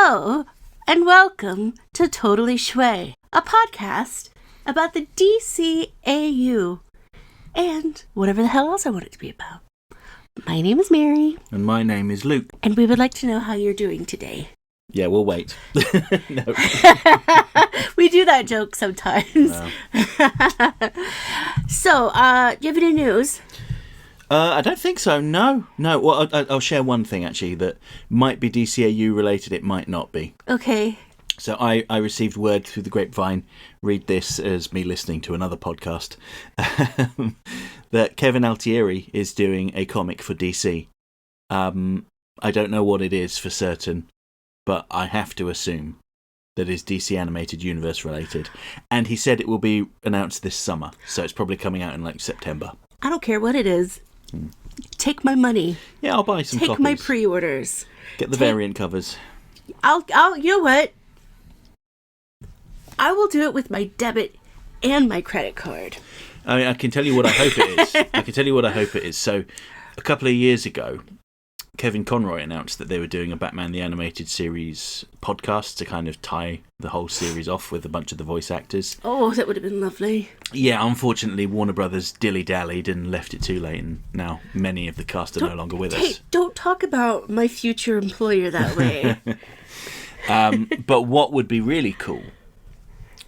Hello, and welcome to Totally Schway, a podcast about the DCAU and whatever the hell else I want it to be about. My name is Mary. And my name is Luke. And we would like to know how you're doing today. Yeah, we'll wait. No. We do that joke sometimes. No. So, do you have any news? I don't think so, no. Well, I'll share one thing, actually, that might be DCAU related, it might not be. Okay. So I received word through the grapevine, read this as me listening to another podcast, that Kevin Altieri is doing a comic for DC. I don't know what it is for certain, but I have to assume that is DC Animated Universe related. And he said it will be announced this summer, so it's probably coming out in like September. I don't care what it is. Take my money. Yeah, I'll buy some Take copies. my pre-orders. Get the variant covers. I'll, you know what? I will do it with my debit and my credit card. I mean, I can tell you what I hope it is. So, a couple of years ago, Kevin Conroy announced that they were doing a Batman the Animated Series podcast to kind of tie the whole series off with a bunch of the voice actors. Oh, that would have been lovely. Yeah, unfortunately, Warner Brothers dilly-dallied and left it too late, and now many of the cast are no longer with us. Don't talk about my future employer that way. But what would be really cool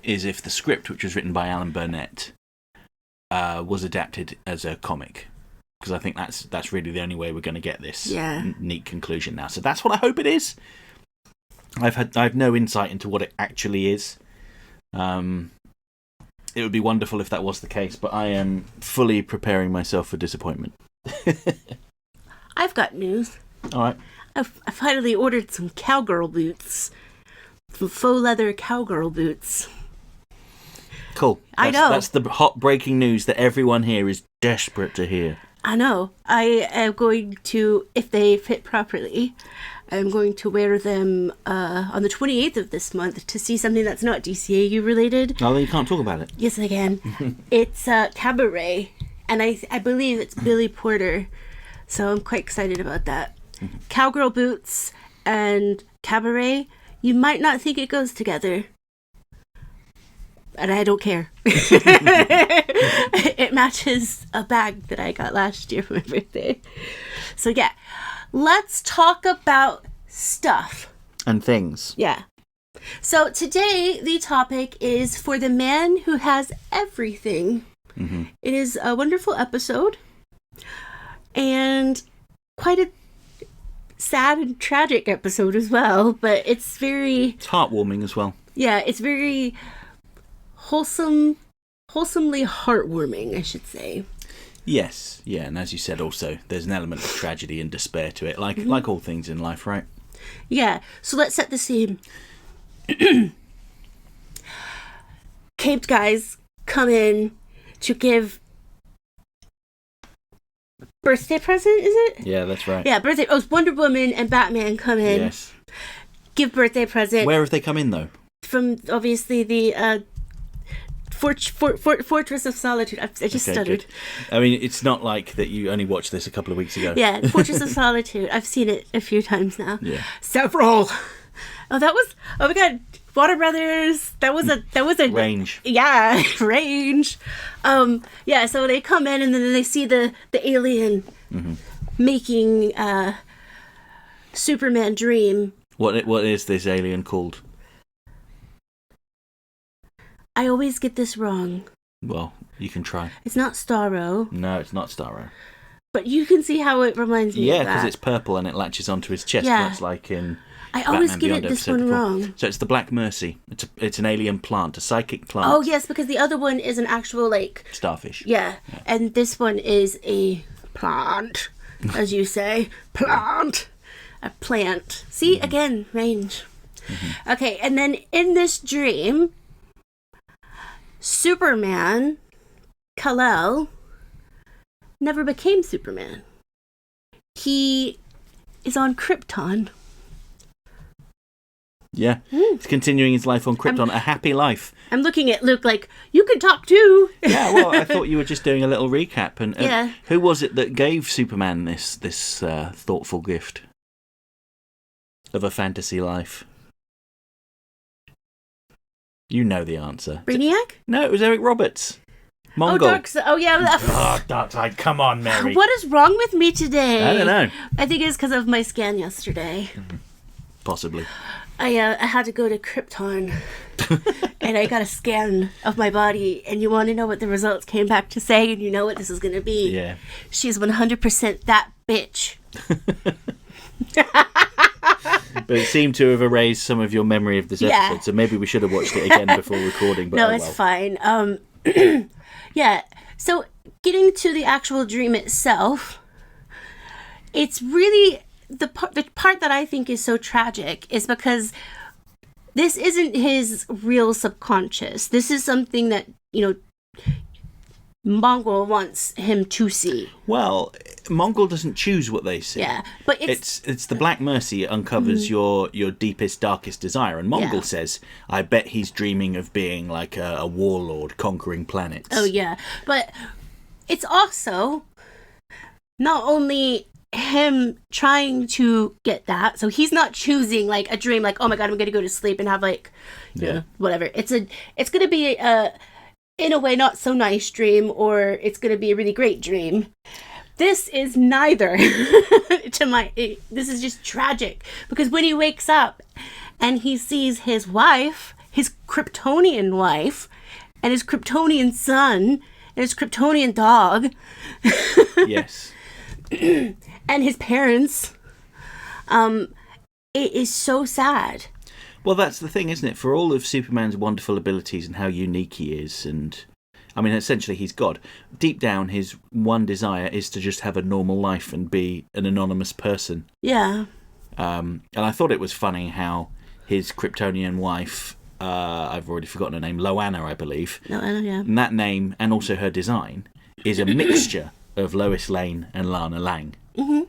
is if the script, which was written by Alan Burnett, was adapted as a comic. Because I think that's really the only way we're going to get this neat conclusion now. So that's what I hope it is. I have no insight into what it actually is. It would be wonderful if that was the case, but I am fully preparing myself for disappointment. I've got news. All right. I finally ordered some cowgirl boots. Some faux leather cowgirl boots. Cool. I know. That's the hot breaking news that everyone here is desperate to hear. I know. I am going to, if they fit properly, I'm going to wear them on the 28th of this month to see something that's not DCAU related. Oh, then you can't talk about it. Yes, I can. It's Cabaret, and I believe it's Billy Porter, so I'm quite excited about that. Cowgirl boots and Cabaret, you might not think it goes together. And I don't care. It matches a bag that I got last year for my birthday. So yeah, let's talk about stuff. And things. Yeah. So today the topic is for the man who has everything. Mm-hmm. It is a wonderful episode. And quite a sad and tragic episode as well. But it's heartwarming as well. Yeah, it's very wholesomely heartwarming, I should say. Yes, yeah, and as you said also, there's an element of tragedy and despair to it, like all things in life, right? Yeah, so let's set the scene. Caped guys come in to give birthday present, is it? Yeah, that's right. Yeah, birthday. Oh, Wonder Woman and Batman come in. Yes. Give birthday present. Where have they come in, though? From, obviously, the Fortress of Solitude. I just stuttered. Good. I mean, it's not like that you only watched this a couple of weeks ago. Yeah, Fortress of Solitude. I've seen it a few times now. Yeah. Several. Oh my God. Warner Brothers. That was a range. Yeah, range. Yeah, so they come in and then they see the alien making Superman dream. What is this alien called? I always get this wrong. Well, you can try. It's not Starro. No, it's not Starro. But you can see how it reminds me of that. Yeah, because it's purple and it latches onto his chest, much like in I always get this one wrong. So it's the Black Mercy. It's an alien plant, a psychic plant. Oh, yes, because the other one is an actual, starfish. Yeah, and this one is a plant, as you say. Plant. A plant. See, again, range. Mm-hmm. Okay, and then in this dream, Superman, Kal-El, never became Superman. He is on Krypton. Yeah, he's continuing his life on Krypton, a happy life. I'm looking at Luke like, you can talk too. Yeah, well, I thought you were just doing a little recap. And who was it that gave Superman this thoughtful gift of a fantasy life? You know the answer. Brainiac? No, it was Eric Roberts. Mongol. Oh, Darkseid. Oh, yeah. Darkseid, come on, Mary. What is wrong with me today? I don't know. I think it's because of my scan yesterday. Possibly. I had to go to Krypton, and I got a scan of my body, and you want to know what the results came back to say, and you know what this is going to be. Yeah. She's 100% that bitch. But it seemed to have erased some of your memory of this episode, so maybe we should have watched it again before recording. But no, it's fine. Yeah, so getting to the actual dream itself, it's really... The part that I think is so tragic is because this isn't his real subconscious. This is something that, Mongol wants him to see. Well, Mongol doesn't choose what they see. Yeah, but it's the Black Mercy uncovers your deepest, darkest desire, and Mongol says, "I bet he's dreaming of being like a warlord conquering planets." Oh yeah, but it's also not only him trying to get that, so he's not choosing like a dream, like, oh my god, I'm gonna go to sleep and have like, whatever. It's gonna be in a way not so nice dream, or it's gonna be a really great dream. This is neither. This is just tragic, because when he wakes up and he sees his wife, his Kryptonian wife, and his Kryptonian son, and his Kryptonian dog. Yes. And his parents, it is so sad. Well, that's the thing, isn't it? For all of Superman's wonderful abilities and how unique he is, and I mean, essentially he's God, deep down his one desire is to just have a normal life and be an anonymous person. Yeah. And I thought it was funny how his Kryptonian wife, I've already forgotten her name, Loanna, I believe. Loanna, yeah. And that name, and also her design, is a mixture of Lois Lane and Lana Lang. Mm-hmm.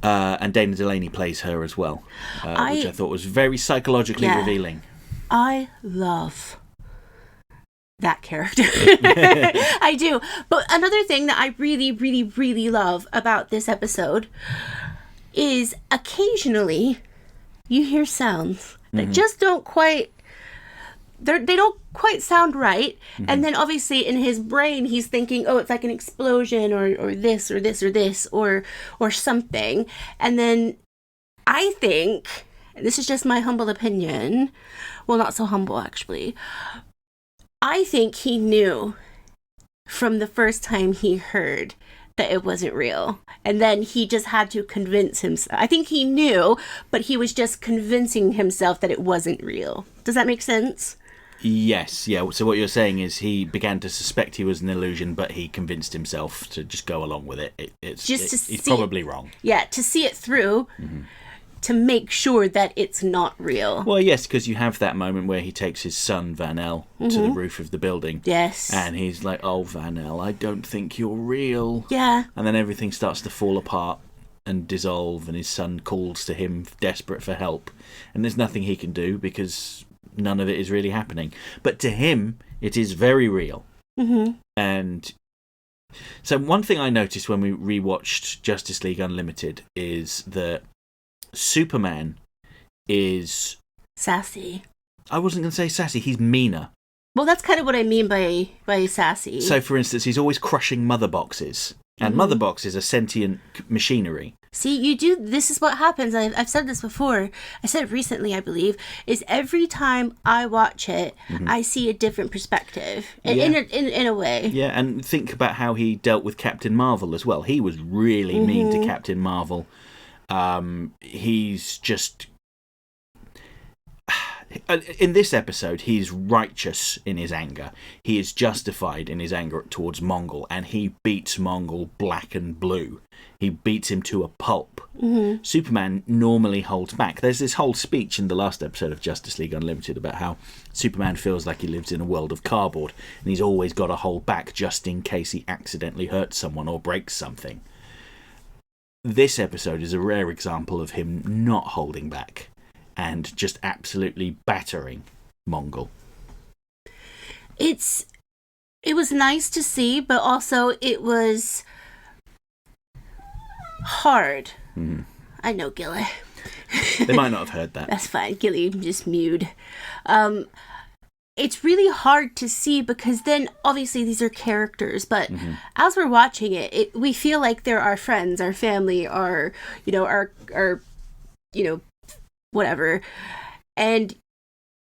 And Dana Delaney plays her as well, which I thought was very psychologically revealing. I love that character. I do. But another thing that I really, really, really love about this episode is occasionally you hear sounds that just don't quite... They don't quite sound right. Mm-hmm. And then obviously in his brain he's thinking, oh, it's like an explosion or this or this or this or something. And then I think, and this is just my humble opinion, well, not so humble actually, I think he knew from the first time he heard that it wasn't real. And then he just had to convince himself. I think he knew, but he was just convincing himself that it wasn't real. Does that make sense? Yes, yeah. So what you're saying is he began to suspect he was an illusion, but he convinced himself to just go along with it. He's probably wrong. Yeah, to see it through, to make sure that it's not real. Well, yes, because you have that moment where he takes his son, Van-El, to the roof of the building. Yes. And he's like, oh, Van-El, I don't think you're real. Yeah. And then everything starts to fall apart and dissolve, and his son calls to him desperate for help. And there's nothing he can do because none of it is really happening. But to him, it is very real. Mm-hmm. And so one thing I noticed when we rewatched Justice League Unlimited is that Superman is... sassy. I wasn't going to say sassy, he's meaner. Well, that's kind of what I mean by sassy. So, for instance, he's always crushing mother boxes. And mother boxes are sentient machinery. See, this is what happens. I've said this before. I said it recently, I believe, is every time I watch it, I see a different perspective. In a way. Yeah, and think about how he dealt with Captain Marvel as well. He was really mean to Captain Marvel. He's just... In this episode, he's righteous in his anger. He is justified in his anger towards Mongol, and he beats Mongol black and blue. He beats him to a pulp. Mm-hmm. Superman normally holds back. There's this whole speech in the last episode of Justice League Unlimited about how Superman feels like he lives in a world of cardboard, and he's always got to hold back just in case he accidentally hurts someone or breaks something. This episode is a rare example of him not holding back and just absolutely battering Mongol. It was nice to see, but also it was hard. I know, Gilly. They might not have heard that. That's fine. Gilly just mewed. it's really hard to see, because then obviously these are characters, but as we're watching it, we feel like they're our friends, our family, our whatever. And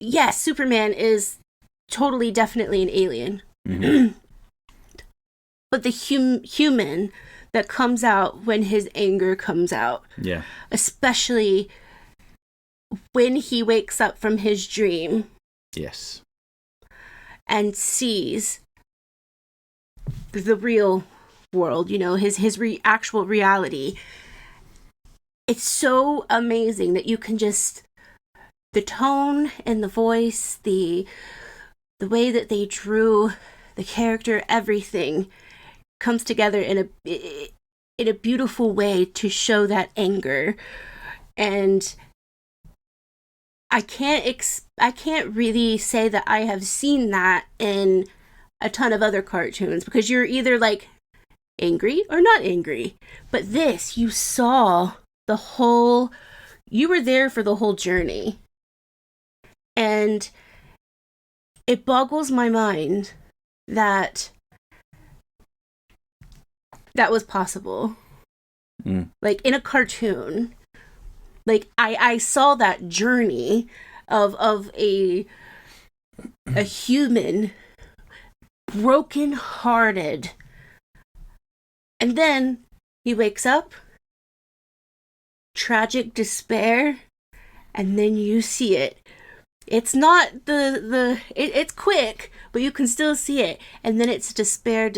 yes, Superman is totally, definitely an alien. But the human that comes out when his anger comes out, especially when he wakes up from his dream, and sees the real world, his actual reality. It's so amazing that you can just, the tone and the voice, the way that they drew the character, everything comes together in a beautiful way to show that anger. And I can't really say that I have seen that in a ton of other cartoons, because you're either like angry or not angry. But this, you were there for the whole journey. And it boggles my mind that was possible. Like in a cartoon. Like I saw that journey of a human broken hearted, and then he wakes up, tragic despair, and then you see it. It's not it's quick, but you can still see it. And then it's despair,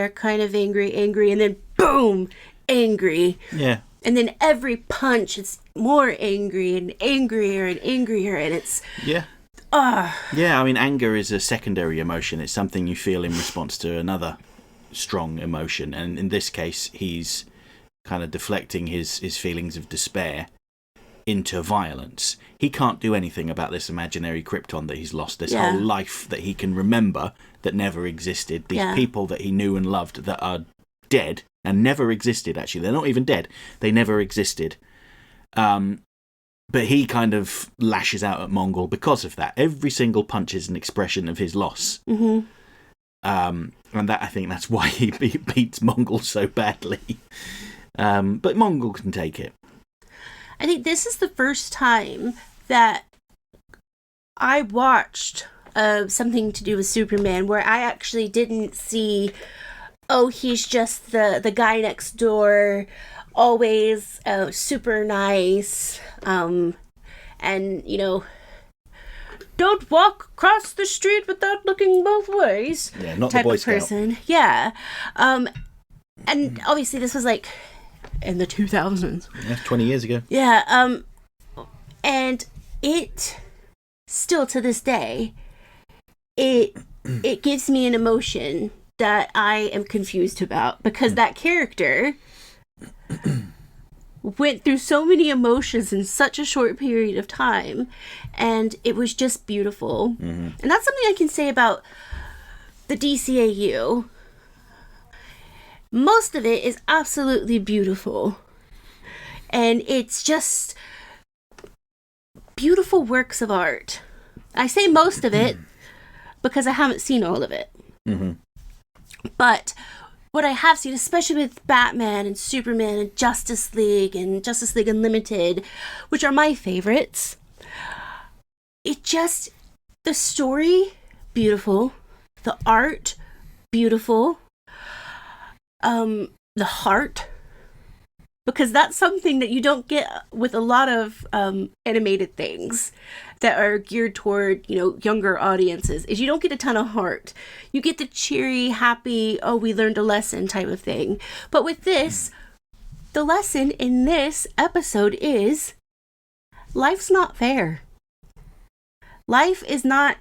kind of angry, and then boom, angry. Yeah. And then every punch, it's more angry and angrier and angrier, and it's... Yeah. Yeah, I mean, anger is a secondary emotion. It's something you feel in response to another strong emotion. And in this case, he's kind of deflecting his feelings of despair into violence. He can't do anything about this imaginary Krypton that he's lost, this whole life that he can remember that never existed, these people that he knew and loved that are dead and never existed. Actually, they're not even dead, they never existed. But he kind of lashes out at Mongol because of that. Every single punch is an expression of his loss. And that, I think that's why he beats Mongol so badly. But Mongol can take it. I think this is the first time that I watched something to do with Superman where I actually didn't see, oh, he's just the guy next door, always super nice, and, don't walk across the street without looking both ways. Yeah, not type the Boy Scout person. Yeah. And obviously this was like in the 2000s. Yeah, 20 years ago. Yeah. And it still to this day, it gives me an emotion that I am confused about, because that character went through so many emotions in such a short period of time, and it was just beautiful. And that's something I can say about the DCAU. Most of it is absolutely beautiful, and it's just beautiful works of art. I say most of it because I haven't seen all of it. But what I have seen, especially with Batman and Superman and Justice League Unlimited, which are my favorites, the story, beautiful. The art, beautiful. The heart, because that's something that you don't get with a lot of animated things that are geared toward, younger audiences, is you don't get a ton of heart. You get the cheery, happy, oh, we learned a lesson type of thing. But with this, the lesson in this episode is life's not fair. Life is not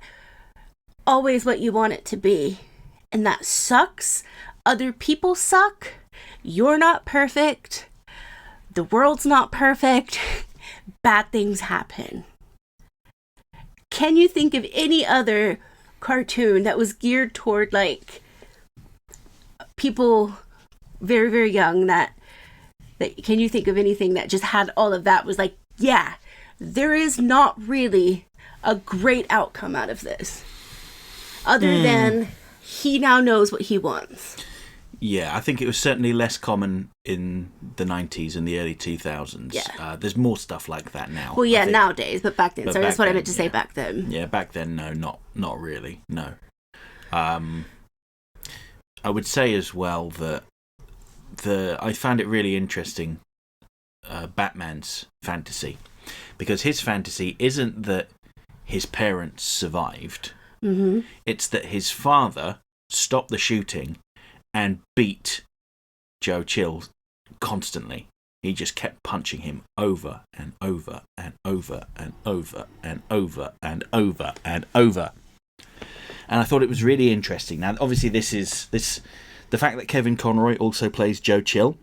always what you want it to be. And that sucks. Other people suck. You're not perfect. The world's not perfect. Bad things happen. Can you think of any other cartoon that was geared toward people very, very young that can you think of anything that just had all of that, was there is not really a great outcome out of this? other than he now knows what he wants. Yeah, I think it was certainly less common in the 90s and the early 2000s. Yeah. There's more stuff like that now. Well, yeah, nowadays, but back then. But Sorry, that's what I then, meant to say back then. Yeah, back then, no, not really, no. I would say as well that I found it really interesting, Batman's fantasy, because his fantasy isn't that his parents survived. Mm-hmm. It's that his father stopped the shooting and beat Joe Chill constantly. He just kept punching him over and over and over and over and over and over and over. And I thought it was really interesting. Now, obviously, the fact that Kevin Conroy also plays Joe Chill.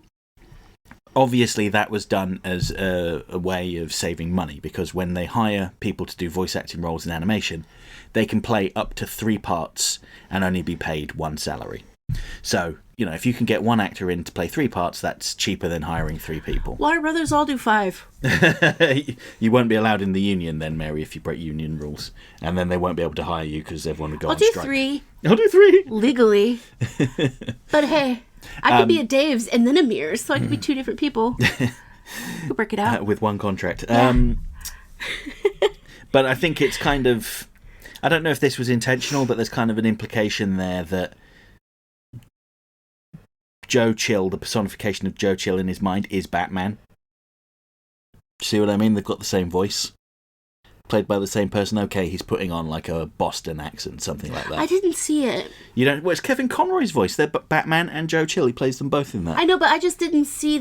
Obviously, that was done as a way of saving money, because when they hire people to do voice acting roles in animation, they can play up to 3 parts and only be paid 1 salary. So, if you can get 1 actor in to play 3 parts, that's cheaper than hiring 3 people. Warner Brothers all do 5. You won't be allowed in the union then, Mary, if you break union rules. And then they won't be able to hire you because everyone will go on strike. I'll do 3. Legally. But hey, I could be a Dave's and then a Mears, so I could be 2 different people. We'll break it out. With 1 contract. Yeah. But I think it's kind of... I don't know if this was intentional, but there's kind of an implication there that Joe Chill, the personification of Joe Chill in his mind, is Batman. See what I mean? They've got the same voice. Played by the same person. Okay, he's putting on like a Boston accent, something like that. I didn't see it. You don't? Well, it's Kevin Conroy's voice. They're Batman and Joe Chill. He plays them both in that. I know, but I just didn't see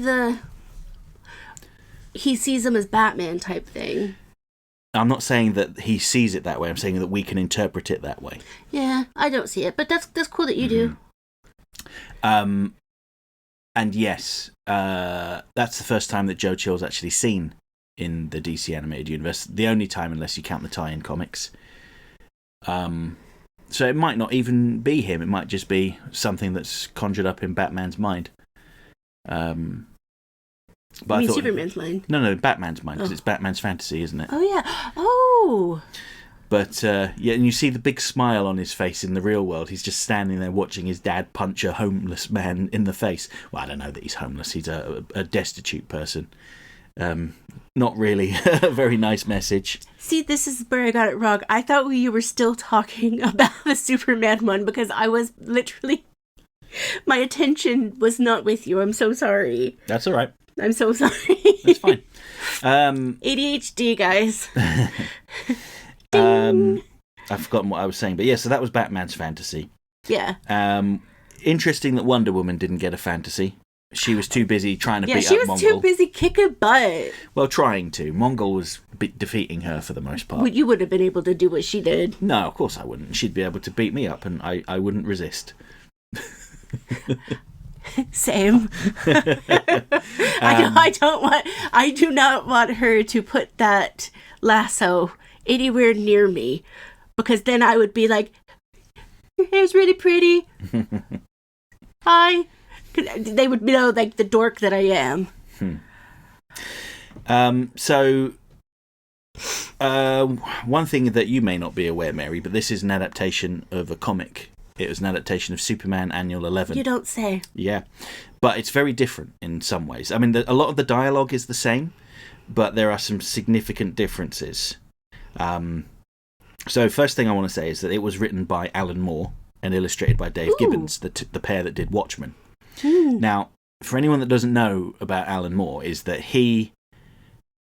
he sees him as Batman type thing. I'm not saying that he sees it that way. I'm saying that we can interpret it that way. Yeah, I don't see it, but that's cool that you do. And yes, that's the first time that Joe Chill's actually seen in the DC animated universe. The only time, unless you count the tie-in comics. So it might not even be him. It might just be something that's conjured up in Batman's mind. But you mean Superman's mind? No, Batman's mind, because it's Batman's fantasy, isn't it? Oh, yeah. Oh! But, yeah, and you see the big smile on his face in the real world. He's just standing there watching his dad punch a homeless man in the face. Well, I don't know that he's homeless. He's a destitute person. Not really a very nice message. See, this is where I got it wrong. I thought you were still talking about the Superman one, because I was literally... My attention was not with you. I'm so sorry. That's all right. I'm so sorry. That's fine. ADHD, guys. I've forgotten what I was saying, but yeah, so that was Batman's fantasy. Yeah. Interesting that Wonder Woman didn't get a fantasy. She was too busy trying to beat up Mongol. Yeah, she was too busy kicking butt. Well, trying to. Mongol was defeating her for the most part. Well, you wouldn't have been able to do what she did. No, of course I wouldn't. She'd be able to beat me up, and I wouldn't resist. Same. I do not want her to put that lasso anywhere near me, because then I would be like, your hair's really pretty. Hi. They would know, like, the dork that I am. So one thing that you may not be aware, Mary, but this is an adaptation of a comic. It was an adaptation of Superman Annual 11. You don't say. Yeah. But it's very different in some ways. I mean, a lot of the dialogue is the same, but there are some significant differences. So first thing I want to say is that it was written by Alan Moore and illustrated by Dave Gibbons, the pair that did Watchmen. Now, for anyone that doesn't know about Alan Moore, is that he,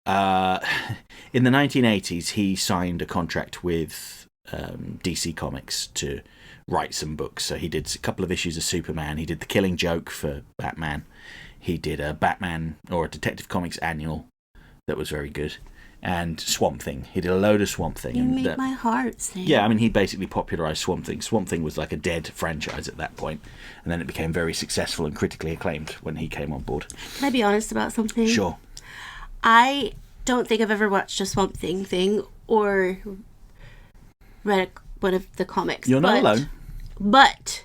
in the 1980s, he signed a contract with DC Comics to write some books. So he did a couple of issues of Superman. He did The Killing Joke for Batman. He did a Batman or a Detective Comics annual that was very good. And Swamp Thing. He did a load of Swamp Thing. You make my heart sing. Yeah, I mean, he basically popularised Swamp Thing. Swamp Thing was like a dead franchise at that point, and then it became very successful and critically acclaimed when he came on board. Can I be honest about something? Sure. I don't think I've ever watched a Swamp Thing or read one of the comics. You're not alone. But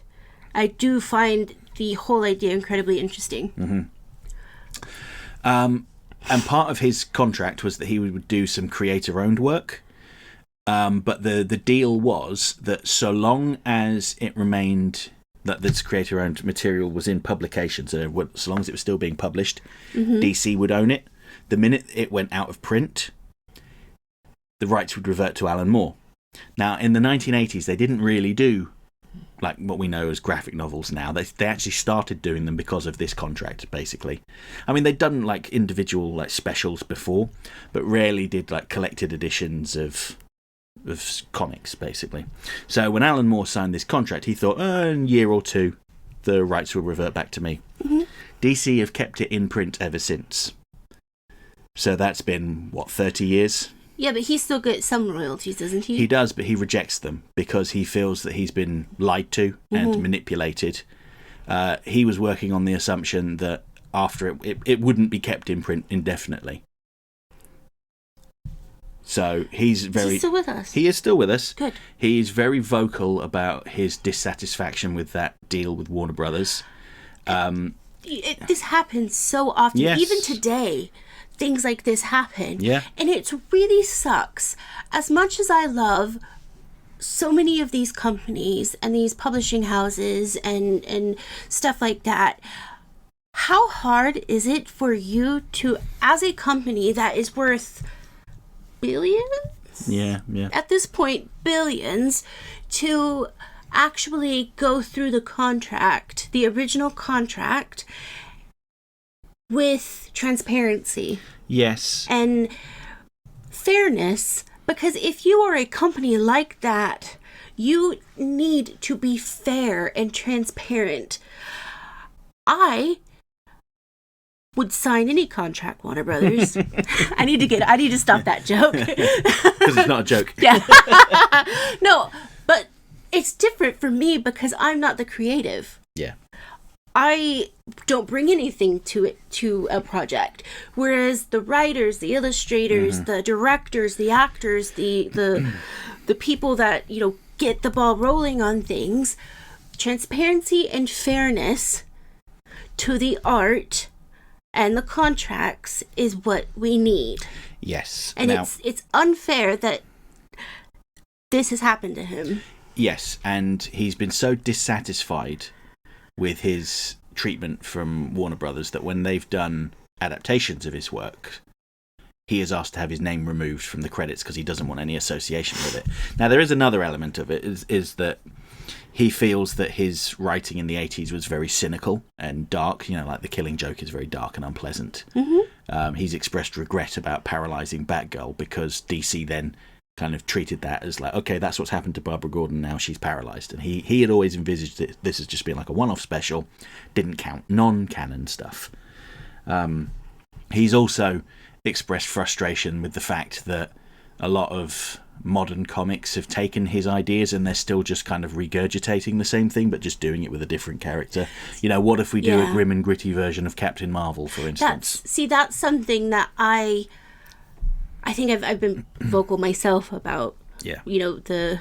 I do find the whole idea incredibly interesting. And part of his contract was that he would do some creator-owned work. But the deal was that so long as it remained that this creator-owned material was in publication, so long as it was still being published, DC would own it. The minute it went out of print, the rights would revert to Alan Moore. Now, in the 1980s, they didn't really do like what we know as graphic novels now. They actually started doing them because of this contract, basically. I mean, they'd done like individual like specials before, but rarely did like collected editions of comics, basically. So when Alan Moore signed this contract, he thought, in a year or two, the rights will revert back to me. DC have kept it in print ever since. So that's been, 30 years? Yeah, but he still gets some royalties, doesn't he? He does, but he rejects them because he feels that he's been lied to and manipulated. He was working on the assumption that after it wouldn't be kept in print indefinitely. So he's still with us? He is still with us. Good. He's very vocal about his dissatisfaction with that deal with Warner Brothers. This happens so often. Yes. Even today, things like this happen. Yeah. And it really sucks. As much as I love so many of these companies and these publishing houses and stuff like that, how hard is it for you to, as a company that is worth billions? Yeah. At this point, billions, to actually go through the contract, the original contract, with transparency. Yes. And fairness, because if you are a company like that, you need to be fair and transparent. I would sign any contract, Warner Brothers. I need to stop that joke. Because it's not a joke. Yeah. No, but it's different for me because I'm not the creative. Yeah. I don't bring anything to a project, whereas the writers, the illustrators, the directors, the actors, the people that get the ball rolling on things, transparency and fairness to the art and the contracts is what we need. Yes. And it's unfair that this has happened to him. Yes, and he's been so dissatisfied with his treatment from Warner Brothers that when they've done adaptations of his work, he is asked to have his name removed from the credits because he doesn't want any association with it. Now, there is another element of it, is that he feels that his writing in the 80s was very cynical and dark. Like The Killing Joke is very dark and unpleasant. He's expressed regret about paralysing Batgirl because DC then kind of treated that as like, okay, that's what's happened to Barbara Gordon, now she's paralysed. And he had always envisaged this as just being like a one-off special, didn't count, non-canon stuff. He's also expressed frustration with the fact that a lot of modern comics have taken his ideas and they're still just kind of regurgitating the same thing but just doing it with a different character. What if we do a grim and gritty version of Captain Marvel, for instance? That's something that I think I've been vocal myself about. Yeah. The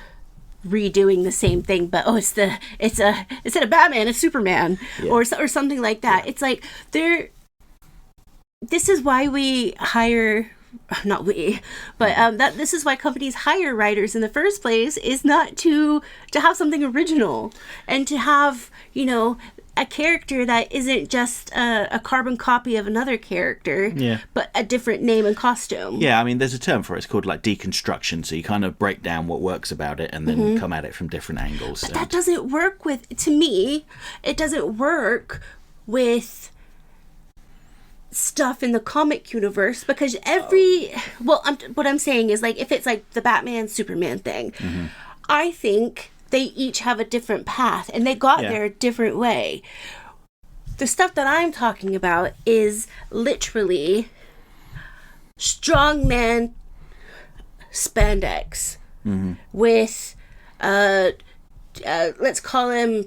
redoing the same thing, but it's instead of Batman, it's Superman, or something like that. Yeah. It's like this is why we hire, not we, but this is why companies hire writers in the first place, is not to have something original and to have a character that isn't just a carbon copy of another character, but a different name and costume. Yeah, I mean, there's a term for it. It's called like deconstruction. So you kind of break down what works about it and then come at it from different angles. But that doesn't work to me, it doesn't work with stuff in the comic universe, because what I'm saying is, like, if it's like the Batman Superman thing, I think they each have a different path and they got there a different way. The stuff that I'm talking about is literally strongman spandex with let's call him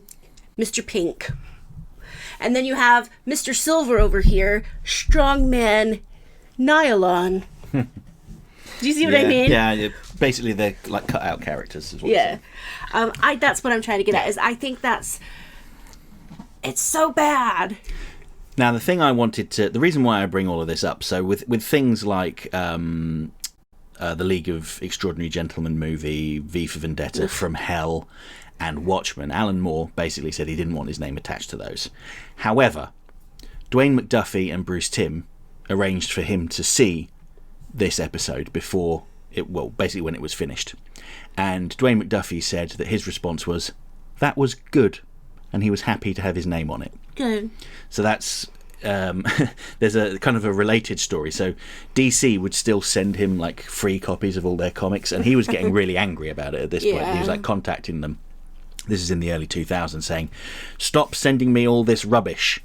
Mr. Pink. And then you have Mr. Silver over here, strongman nylon. Do you see what I mean? Yeah, basically they're like cut out characters as well. That's what I'm trying to get at, is I think it's so bad. Now, the thing I wanted to, the reason why I bring all of this up, so with things like the League of Extraordinary Gentlemen movie, V for Vendetta, From Hell, and Watchmen. Alan Moore basically said he didn't want his name attached to those. However, Dwayne McDuffie and Bruce Timm arranged for him to see this episode before basically when it was finished. And Dwayne McDuffie said that his response was, "That was good," and he was happy to have his name on it. Good. So that's there's a kind of a related story. So DC would still send him like free copies of all their comics, and he was getting really angry about it at this point. He was like contacting them. This is in the early 2000s, saying, "Stop sending me all this rubbish,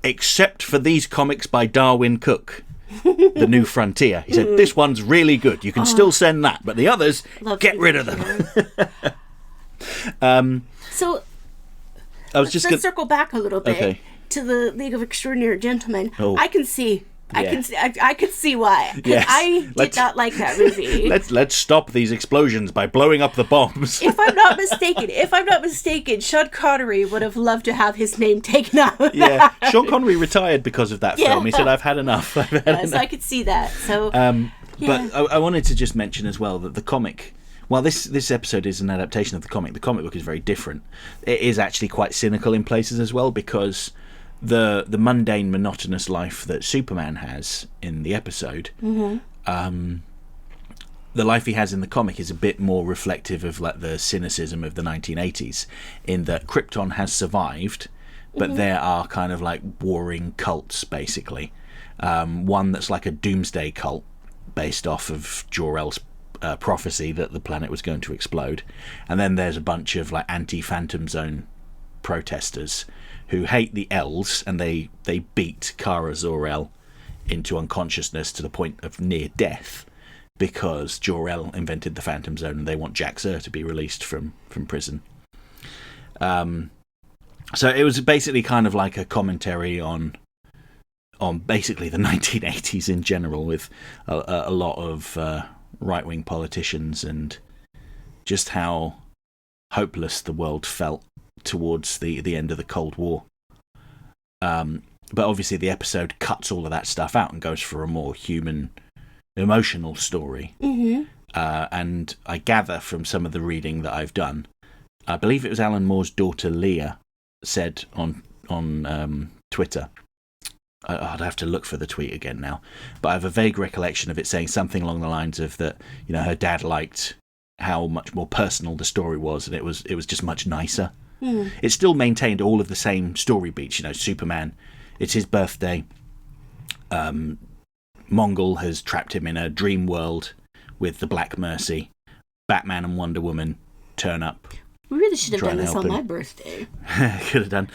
except for these comics by Darwin Cook, The New Frontier." He said, "This one's really good. You can still send that, but the others, get rid of them." So I was just let's circle back a little bit to the League of Extraordinary Gentlemen. I can see. I could see why. Yes. I did not like that movie. Let's stop these explosions by blowing up the bombs. If I'm not mistaken, Sean Connery would have loved to have his name taken out of that. Sean Connery retired because of that film. He said, "I've had enough." So I could see that. So, but I wanted to just mention as well that the comic, while this episode is an adaptation of the comic book is very different. It is actually quite cynical in places as well, because the mundane, monotonous life that Superman has in the episode, the life he has in the comic is a bit more reflective of like the cynicism of the 1980s, in that Krypton has survived, but there are kind of like warring cults, basically. One that's like a doomsday cult based off of Jor-El's prophecy that the planet was going to explode, and then there's a bunch of like anti-Phantom Zone protesters who hate the L's, and they beat Kara Zor-El into unconsciousness to the point of near death, because Jor-El invented the Phantom Zone and they want Jack Zur to be released from prison. So it was basically kind of like a commentary on basically the 1980s in general, with a lot of right-wing politicians and just how hopeless the world felt towards the end of the Cold War. But obviously the episode cuts all of that stuff out and goes for a more human, emotional story. And I gather from some of the reading that I've done, I believe it was Alan Moore's daughter Leah said on Twitter, I'd have to look for the tweet again now, but I have a vague recollection of it saying something along the lines of that, you know, her dad liked how much more personal the story was, and it was just much nicer. It still maintained all of the same story beats. You know, Superman, it's his birthday. Mongol has trapped him in a dream world with the Black Mercy. Batman and Wonder Woman turn up. We really should have done this on my birthday. Could have done.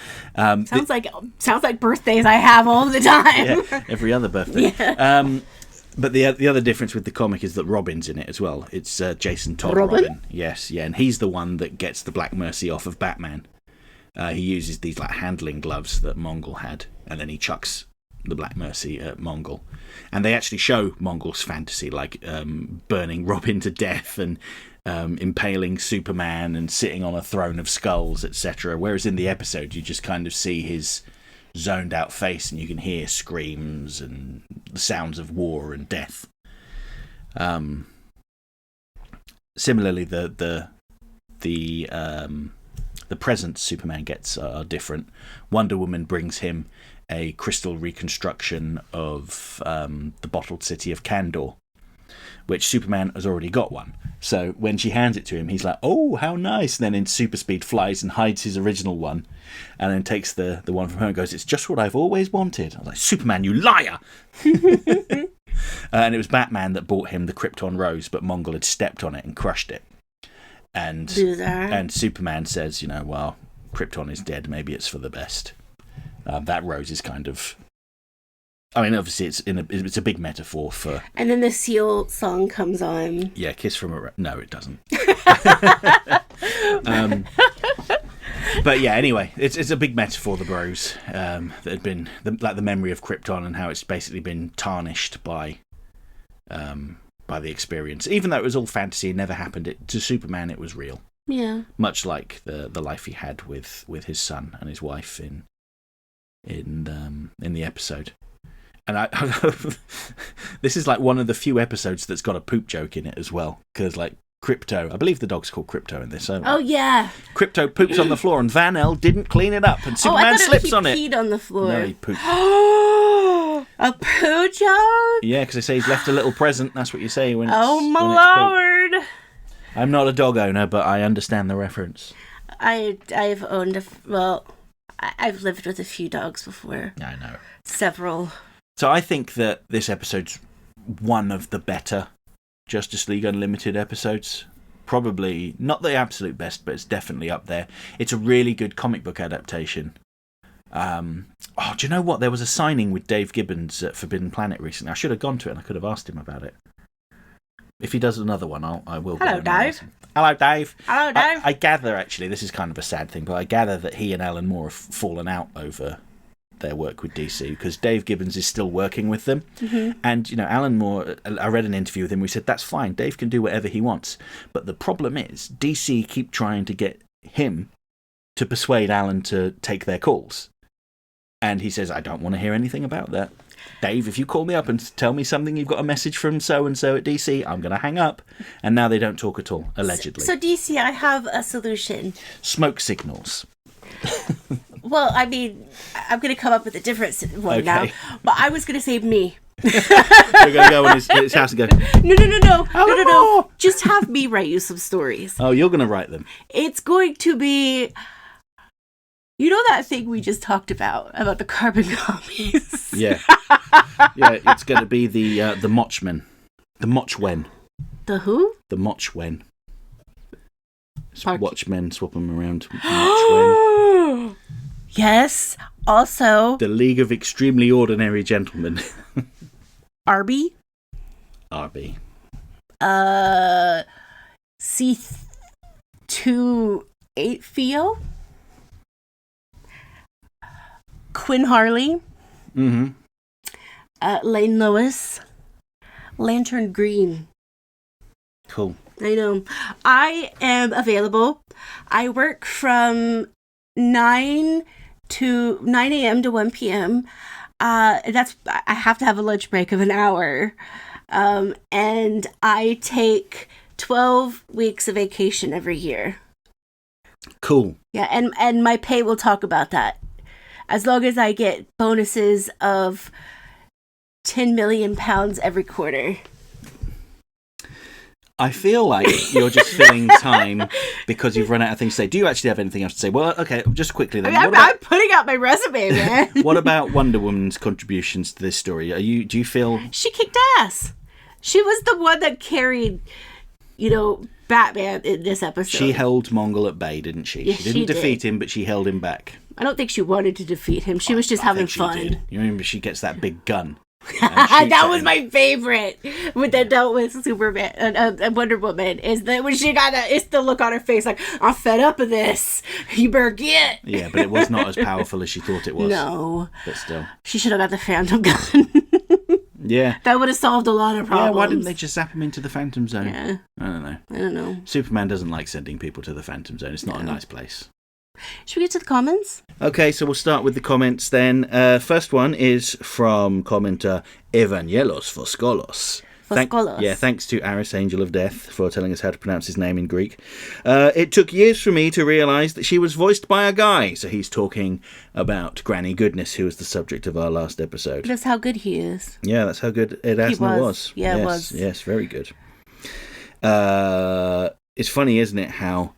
Sounds like birthdays I have all the time. Yeah, every other birthday. Yeah. But the other difference with the comic is that Robin's in it as well. It's Jason Todd Robin. Yes, yeah, and he's the one that gets the Black Mercy off of Batman. He uses these like handling gloves that Mongol had, and then he chucks the Black Mercy at Mongol. And they actually show Mongol's fantasy, like burning Robin to death and impaling Superman and sitting on a throne of skulls, etc. Whereas in the episode, you just kind of see his zoned out face, and you can hear screams and the sounds of war and death. Similarly, the presents Superman gets are different. Wonder Woman brings him a crystal reconstruction of the bottled city of Kandor, which Superman has already got one. So when she hands it to him, he's like, "Oh, how nice!" And then in super speed flies and hides his original one, and then takes the one from her and goes, "It's just what I've always wanted." I was like, "Superman, you liar!" And it was Batman that bought him the Krypton rose, but Mongol had stepped on it and crushed it. And Superman says, "You know, well, Krypton is dead. Maybe it's for the best." That rose is kind of, I mean, obviously it's a big metaphor for. And then the Seal song comes on. Yeah, "Kiss from a No, it doesn't. But yeah, anyway, it's a big metaphor, the bros, that had been like the memory of Krypton and how it's basically been tarnished by the experience. Even though it was all fantasy and never happened, to Superman it was real. Yeah. Much like the life he had with his son and his wife in the episode. And this is like one of the few episodes that's got a poop joke in it as well. Because, like, Crypto, I believe the dog's called Crypto in this. Oh, yeah. Crypto poops on the floor and Van El didn't clean it up. And Superman slips on it. He peed on the floor. No, he pooped. A poo joke? Yeah, because they say he's left a little present. That's what you say when it's Lord. I'm not a dog owner, but I understand the reference. I've owned I've lived with a few dogs before. I know. Several. So I think that this episode's one of the better Justice League Unlimited episodes. Probably not the absolute best, but it's definitely up there. It's a really good comic book adaptation. Do you know what? There was a signing with Dave Gibbons at Forbidden Planet recently. I should have gone to it and I could have asked him about it. If he does another one, I will. Hello, Dave. Hello, Dave. Hello, Dave. I gather, actually, this is kind of a sad thing, but I gather that he and Alan Moore have fallen out over their work with DC because Dave Gibbons is still working with them. Mm-hmm. And, you know, Alan Moore, I read an interview with him where he said, that's fine, Dave can do whatever he wants. But the problem is, DC keep trying to get him to persuade Alan to take their calls. And he says, I don't want to hear anything about that. Dave, if you call me up and tell me something, you've got a message from so-and-so at DC, I'm going to hang up. And now they don't talk at all, allegedly. So DC, I have a solution. Smoke signals. Well, I mean, I'm going to come up with a different one now. But I was going to say me. You're going to go on his house and go, No. Just have me write you some stories. Oh, you're going to write them. It's going to be... You know that thing we just talked about the carbon copies? Yeah. Yeah, it's going to be the Mochmen. The Mochwen. The who? The Mochwen. Watchmen, swap them around. Mochwen. Yes. Also. The League of Extremely Ordinary Gentlemen. Arby. C2 Theo. Quinn Harley. Mm-hmm. Lane Lois. Lantern Green. Cool. I know. I am available. I work from 9 a.m. to 1 p.m. I have to have a lunch break of an hour. And I take 12 weeks of vacation every year. Cool. Yeah, and my pay will talk about that. As long as I get bonuses of 10 million pounds every quarter. I feel like you're just filling time because you've run out of things to say. Do you actually have anything else to say? Well, okay, just quickly then. I'm putting out my resume, man. What about Wonder Woman's contributions to this story? Do you feel... She kicked ass. She was the one that carried, Batman in this episode. She held Mongol at bay, didn't she? Yes, she didn't defeat him, but she held him back. I don't think she wanted to defeat him. She was just having fun. Did. You remember she gets that big gun. That was my favorite with that dealt with Superman and Wonder Woman is that when she got it's the look on her face like, I'm fed up of this, you better get. Yeah, but it was not as powerful as she thought it was. No, but still, she should have got the Phantom gun. Yeah, that would have solved a lot of problems. Yeah, why didn't they just zap him into the Phantom Zone? Yeah, I don't know. Superman doesn't like sending people to the Phantom Zone. It's not a nice place. Should we get to the comments? Okay, so we'll start with the comments then. First one is from commenter Evangelos Foskolos. Thanks to Aris, Angel of Death, for telling us how to pronounce his name in Greek. It took years for me to realise that she was voiced by a guy. So he's talking about Granny Goodness, who was the subject of our last episode. That's how good he is. Yeah, that's how good Ed Asner was. Yeah, yes, it was. Yes, very good. It's funny, isn't it, how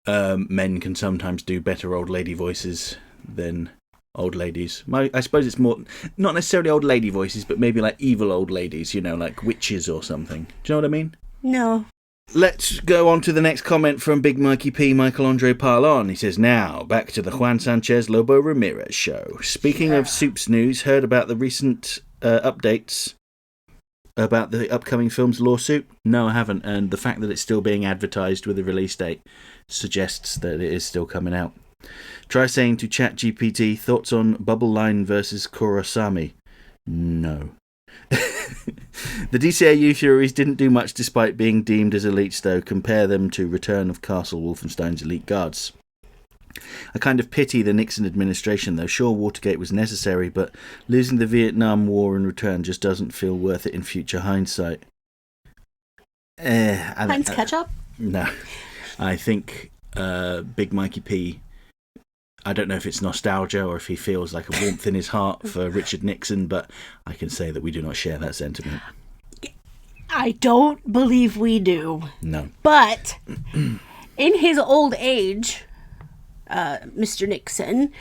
men can sometimes do better old lady voices than old ladies. I suppose it's more, not necessarily old lady voices, but maybe like evil old ladies, like witches or something. Do you know what I mean? No. Let's go on to the next comment from Big Mikey P. Michael Andre Parlon. He says, now, back to the Juan Sanchez Lobo Ramirez show. Speaking of Soups news, heard about the recent updates about the upcoming film's lawsuit? No, I haven't. And the fact that it's still being advertised with a release date suggests that it is still coming out. Try saying to ChatGPT, thoughts on Bubble Line versus Kurosami? No. The DCAU theories didn't do much despite being deemed as elites, though. Compare them to Return of Castle Wolfenstein's elite guards. I kind of pity the Nixon administration, though. Sure, Watergate was necessary, but losing the Vietnam War in return just doesn't feel worth it in future hindsight. Heinz ketchup? No. I think Big Mikey P, I don't know if it's nostalgia or if he feels like a warmth in his heart for Richard Nixon, but I can say that we do not share that sentiment. I don't believe we do. No. But in his old age, Mr. Nixon,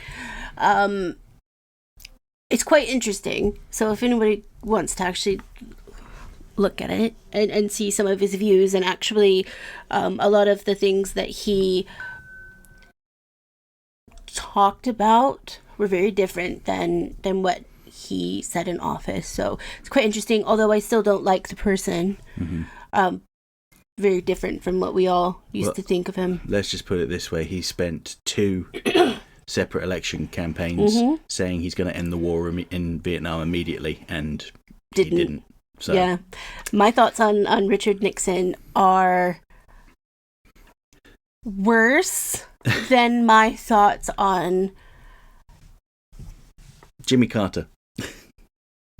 it's quite interesting. So if anybody wants to actually look at it and see some of his views, and actually a lot of the things that he talked about were very different than what he said in office. So it's quite interesting, although I still don't like the person. Very different from what we all used to think of him. Let's just put it this way. He spent 2 separate election campaigns saying he's going to end the war in Vietnam immediately, and he didn't. So. Yeah. My thoughts on Richard Nixon are worse than my thoughts on Jimmy Carter.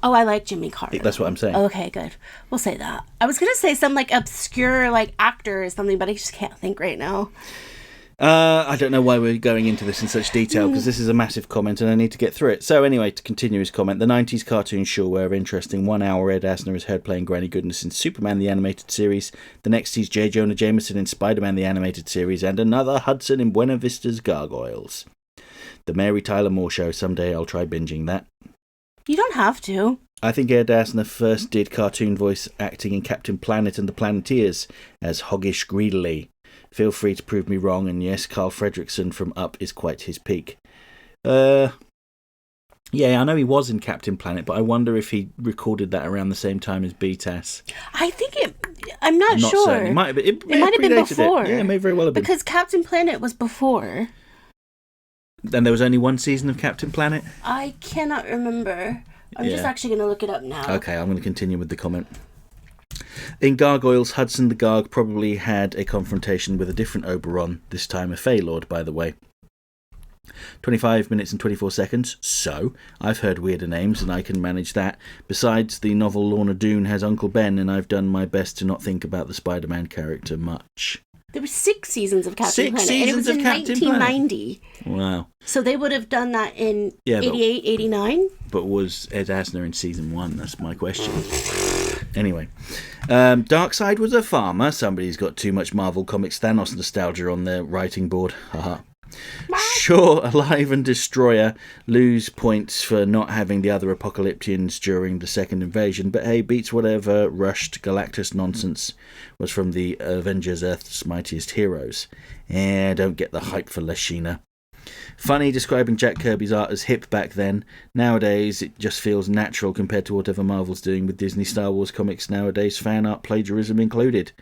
Oh, I like Jimmy Carter. That's what I'm saying. Okay, good. We'll say that. I was going to say some obscure actor or something, but I just can't think right now. I don't know why we're going into this in such detail, because this is a massive comment and I need to get through it. So anyway, to continue his comment, the 90s cartoons sure were interesting. 1 hour Ed Asner is heard playing Granny Goodness in Superman the Animated Series. The next sees J. Jonah Jameson in Spider-Man the Animated Series, and another Hudson in Buena Vista's Gargoyles. The Mary Tyler Moore Show, someday I'll try binging that. You don't have to. I think Ed Asner first did cartoon voice acting in Captain Planet and the Planeteers as Hoggish Greedily. Feel free to prove me wrong, and yes, Carl Fredricksen from Up is quite his peak. Yeah, I know he was in Captain Planet, but I wonder if he recorded that around the same time as BTAS. I think I'm not sure. Certain. It might have been, it might have been before. Yeah, it may very well have been. Because Captain Planet was before. Then there was only 1 season of Captain Planet? I cannot remember. I'm just actually going to look it up now. Okay, I'm going to continue with the comment. In Gargoyles, Hudson the Garg probably had a confrontation with a different Oberon, this time a Fey Lord, by the way. 25 minutes and 24 seconds, so I've heard weirder names and I can manage that. Besides, the novel Lorna Doone has Uncle Ben, and I've done my best to not think about the Spider-Man character much. There were 6 seasons of Captain Planet, and it was in Captain 1990. Planet. Wow. So they would have done that in 88, 89? But was Ed Asner in season 1? That's my question. Anyway. Darkseid was a farmer. Somebody's got too much Marvel Comics Thanos nostalgia on their writing board. Haha. Sure, Alive and Destroyer lose points for not having the other Apocalyptians during the second invasion, but hey, beats whatever rushed Galactus nonsense was from the Avengers Earth's Mightiest Heroes. Don't get the hype for Lashina. Funny describing Jack Kirby's art as hip back then. Nowadays, it just feels natural compared to whatever Marvel's doing with Disney Star Wars comics nowadays, fan art plagiarism included.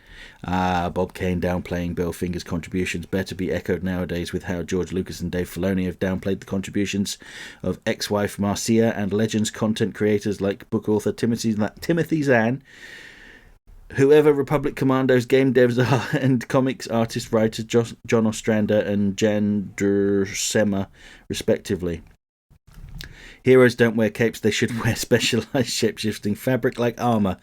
Bob Kane downplaying Bill Finger's contributions better be echoed nowadays with how George Lucas and Dave Filoni have downplayed the contributions of ex-wife Marcia and Legends content creators like book author Timothy Zahn. Whoever Republic Commandos game devs are, and comics artist writer John Ostrander and Jan Duursema, respectively. Heroes don't wear capes, they should wear specialised shape-shifting fabric like armour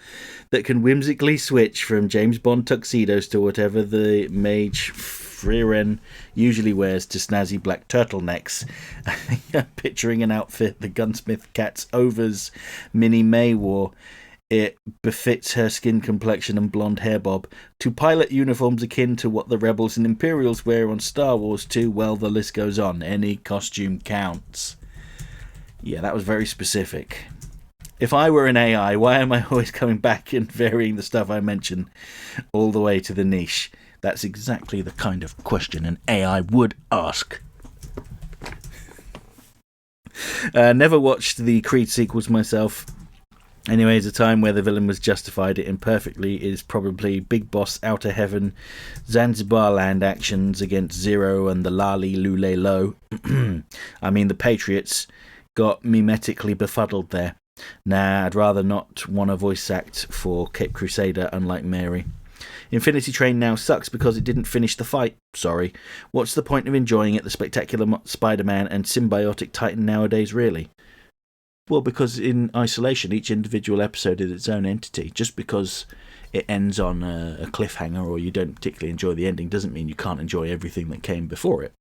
that can whimsically switch from James Bond tuxedos to whatever the mage Frieren usually wears to snazzy black turtlenecks. I think I'm picturing an outfit the gunsmith cat's Overs Minnie May wore. It befits her skin complexion and blonde hair bob. To pilot uniforms akin to what the Rebels and Imperials wear on Star Wars 2, well, the list goes on. Any costume counts. Yeah, that was very specific. If I were an AI, why am I always coming back and varying the stuff I mention all the way to the niche? That's exactly the kind of question an AI would ask. Never watched the Creed sequels myself. Anyways, a time where the villain was justified it imperfectly is probably Big Boss Outer Heaven Zanzibar Land actions against Zero and the Lali Lule Lo. I mean, the Patriots got mimetically befuddled there. Nah, I'd rather not want a voice act for Cape Crusader, unlike Mary. Infinity Train now sucks because it didn't finish the fight. Sorry. What's the point of enjoying it, the spectacular Spider-Man and symbiotic Titan nowadays, really? Well, because in isolation, each individual episode is its own entity. Just because it ends on a cliffhanger or you don't particularly enjoy the ending doesn't mean you can't enjoy everything that came before it.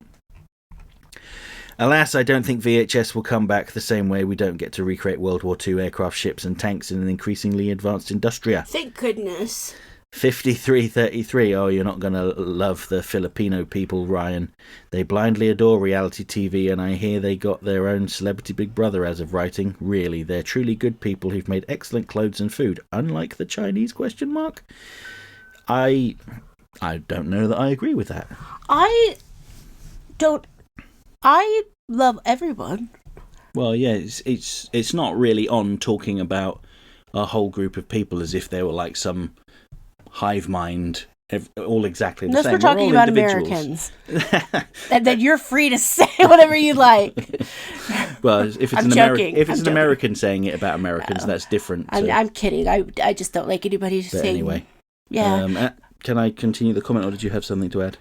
Alas, I don't think VHS will come back the same way we don't get to recreate World War II aircraft, ships and tanks in an increasingly advanced industria. Thank goodness. 5333. Oh, you're not going to love the Filipino people, Ryan. They blindly adore reality TV, and I hear they got their own celebrity Big Brother as of writing. Really, they're truly good people who've made excellent clothes and food, unlike the Chinese ? I don't know that I agree with that. I love everyone. Well, yeah, it's not really on talking about a whole group of people as if they were like some hive mind, all exactly the same. We're talking about Americans. And then you're free to say whatever you like. Well, if it's an American saying it about Americans, that's different. I'm kidding. I just don't like anybody saying... Anyway. Yeah. Can I continue the comment, or did you have something to add?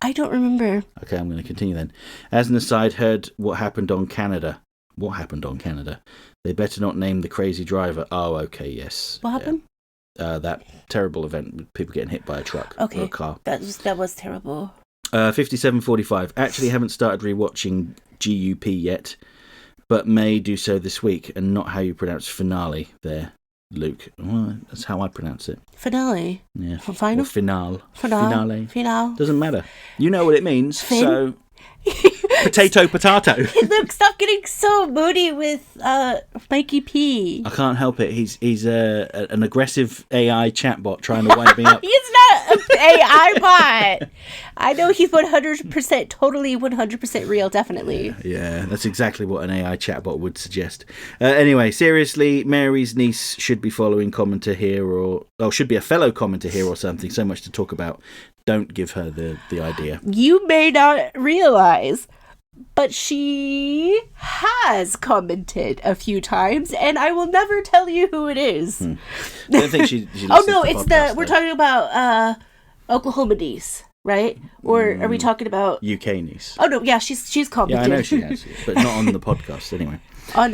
I don't remember. Okay, I'm going to continue then. As an aside, heard what happened on Canada. What happened on Canada? They better not name the crazy driver. Oh, okay, yes. What happened? That terrible event with people getting hit by a truck or a car. That was terrible. 5745. Actually haven't started rewatching GUP yet, but may do so this week, and not how you pronounce finale there, Luke. Well, that's how I pronounce it. Finale. Yeah. Final? Or finale. Finale. Doesn't matter. You know what it means. So potato. Luke, stop getting so moody with Mikey P. I can't help it. He's an aggressive AI chatbot trying to wind me up. He's not an AI bot. I know he's 100%, totally 100% real, definitely. Yeah, that's exactly what an AI chatbot would suggest. Anyway, seriously, Mary's niece should be following commenter here, or should be a fellow commenter here or something. So much to talk about. Don't give her the idea. You may not realize, but she has commented a few times, and I will never tell you who it is. I don't think she oh no, it's we're talking about Oklahoma niece, right? Or are we talking about UK niece? Oh no, yeah, she's commented. Yeah, I know she has, but not on the podcast anyway. On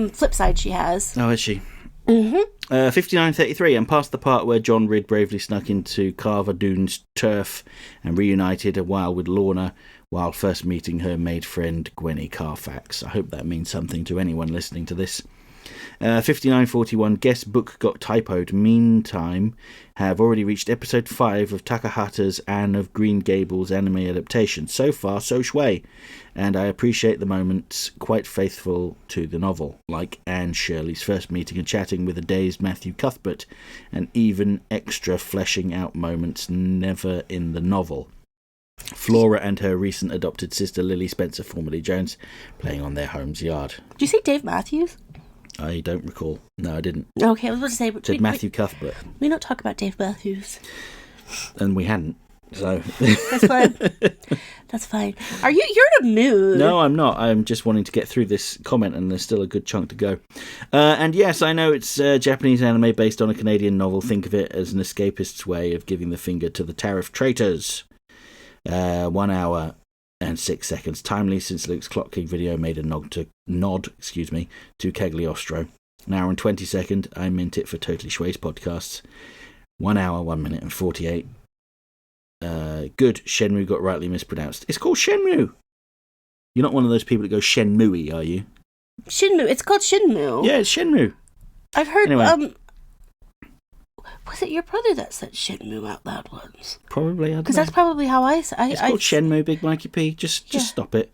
Flipside she has. Oh, is she? Mm-hmm. 5933, and past the part where John Ridd bravely snuck into Carver Dune's turf and reunited a while with Lorna while first meeting her maid friend Gwenny Carfax. I hope that means something to anyone listening to this. 5941, guest book got typoed. Meantime, have already reached episode 5 of Takahata's Anne of Green Gables anime adaptation. So far, so Schway. And I appreciate the moments quite faithful to the novel, like Anne Shirley's first meeting and chatting with a dazed Matthew Cuthbert, and even extra fleshing out moments never in the novel. Flora and her recent adopted sister Lily Spencer, formerly Jones, playing on their home's yard. Did you say Dave Matthews? I don't recall. No, I didn't. Okay, I was about to say... It said Matthew Cuthbert. We don't talk about Dave Matthews. And we hadn't, so... That's fine. That's fine. You're in a mood. No, I'm not. I'm just wanting to get through this comment, and there's still a good chunk to go. And yes, I know it's Japanese anime based on a Canadian novel. Think of it as an escapist's way of giving the finger to the tariff traitors. 1 hour and 6 seconds. Timely, since Luke's Clock King video made a nod to Cagliostro. An hour and 20 seconds. I meant it for Totally Schway's podcasts. 1 hour, 1 minute and 48. Good. Shenmue got rightly mispronounced. It's called Shenmue. You're not one of those people that go Shenmue, are you? Shinmu. It's called Shinmu. Yeah, it's Shenmue. I've heard. Anyway. Was it your brother that said Shenmue out loud once? Probably, because that's probably how I. It's called Shenmue, Big Mikey P. Just stop it.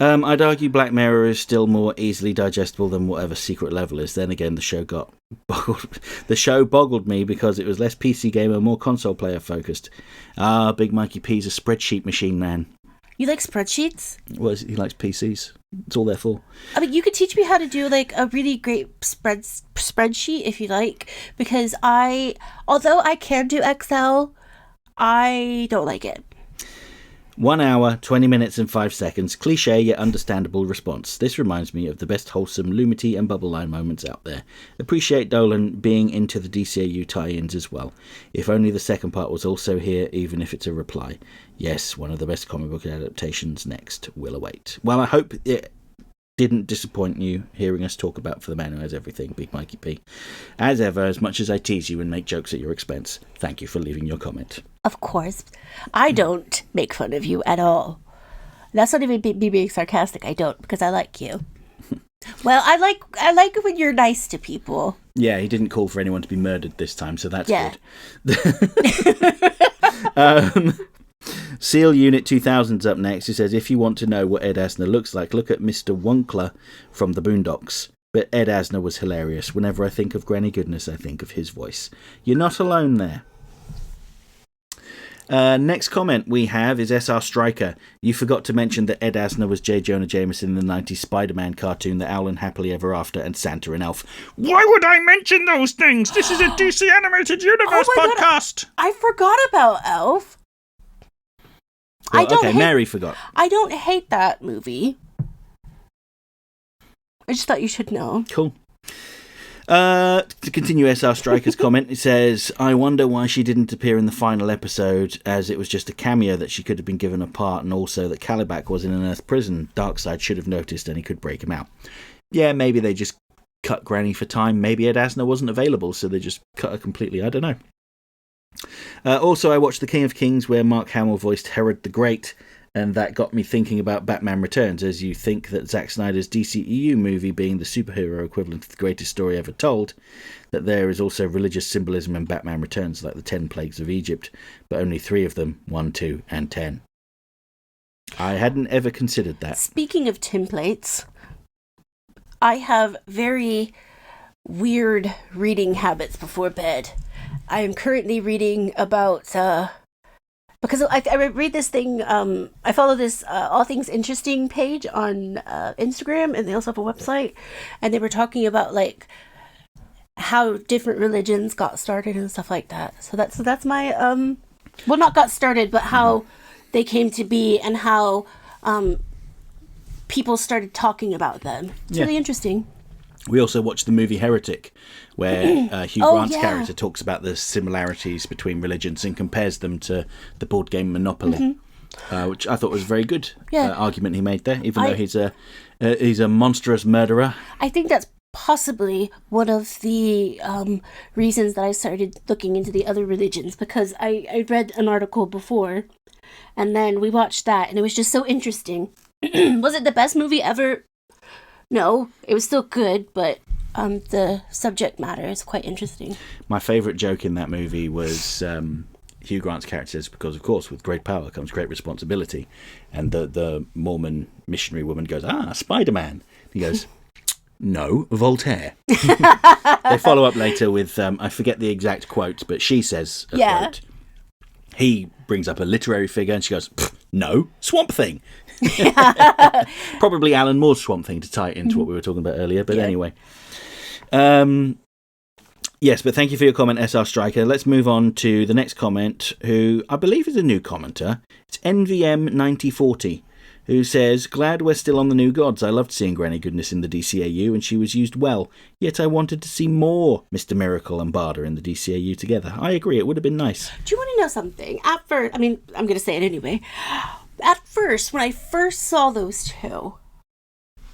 I'd argue Black Mirror is still more easily digestible than whatever Secret Level is. Then again, the show got boggled. The show boggled me because it was less PC gamer, more console player focused. Big Mikey P's a spreadsheet machine man. You like spreadsheets? Well, he likes PCs. It's all there for. I mean, you could teach me how to do like a really great spreadsheet if you like, because although I can do Excel, I don't like it. 1 hour, 20 minutes and 5 seconds. Cliche yet understandable response. This reminds me of the best wholesome Lumity and Bubble Line moments out there. Appreciate Dolan being into the DCAU tie-ins as well. If only the second part was also here, even if it's a reply. Yes, one of the best comic book adaptations next will await. Well, I hope it didn't disappoint you hearing us talk about For the Man Who Has Everything, Big Mikey P. As ever, as much as I tease you and make jokes at your expense, thank you for leaving your comment. Of course. I don't make fun of you at all. That's not even me being sarcastic. I don't, because I like you. Well, I like it when you're nice to people. Yeah, he didn't call for anyone to be murdered this time, so that's good. Seal Unit 2000's up next. He says, if you want to know what Ed Asner looks like, look at Mr. Wonkler from the Boondocks. But Ed Asner was hilarious. Whenever I think of Granny Goodness, I think of his voice. You're not alone there. Next comment we have is SR Striker. You forgot to mention that Ed Asner was J. Jonah Jameson in the 90s Spider-Man cartoon, The Owl and Happily Ever After, and Santa and Elf. Why would I mention those things? This is a DC Animated Universe podcast. God, I forgot about Elf. Well, Mary forgot. I don't hate that movie. I just thought you should know. Cool. To continue SR Striker's comment, it says, I wonder why she didn't appear in the final episode, as it was just a cameo that she could have been given a part, and also that Calibac was in an Earth prison. Darkseid should have noticed and he could break him out. Yeah, maybe they just cut Granny for time. Maybe Ed Asner wasn't available, so they just cut her completely. I don't know. Also, I watched The King of Kings, where Mark Hamill voiced Herod the Great, and that got me thinking about Batman Returns, as you think that Zack Snyder's DCEU movie being the superhero equivalent of the greatest story ever told, that there is also religious symbolism in Batman Returns, like the 10 Plagues of Egypt, but only 3 of them, 1, 2, and 10. I hadn't ever considered that. Speaking of templates, I have very weird reading habits before bed. I am currently reading about, because I read this thing, I follow this All Things Interesting page on Instagram, and they also have a website, and they were talking about, like, how different religions got started and stuff like that. So that's my, well, not got started, but how they came to be and how people started talking about them. It's really interesting. We also watched the movie Heretic, where Hugh Grant's character talks about the similarities between religions and compares them to the board game Monopoly, which I thought was a very good argument he made there, even though he's a monstrous murderer. I think that's possibly one of the reasons that I started looking into the other religions, because I read an article before, and then we watched that, and it was just so interesting. Was it the best movie ever? No, it was still good, but the subject matter is quite interesting. My favourite joke in that movie was Hugh Grant's character says, because, of course, with great power comes great responsibility. And the Mormon missionary woman goes, Spider-Man. He goes, no, Voltaire. They follow up later with, I forget the exact quote, but she says a quote. He brings up a literary figure and she goes, no, Swamp Thing. Probably Alan Moore's Swamp Thing to tie it into what we were talking about earlier, but anyway. Yes, but thank you for your comment, SR Striker. Let's move on to the next comment, who I believe is a new commenter. It's NVM9040, who says, glad we're still on the new gods. I loved seeing Granny Goodness in the DCAU, and she was used well. Yet I wanted to see more Mr. Miracle and Barda in the DCAU together. I agree, it would have been nice. Do you want to know something? At first, I mean, I'm going to say it anyway. At first, when I first saw those two,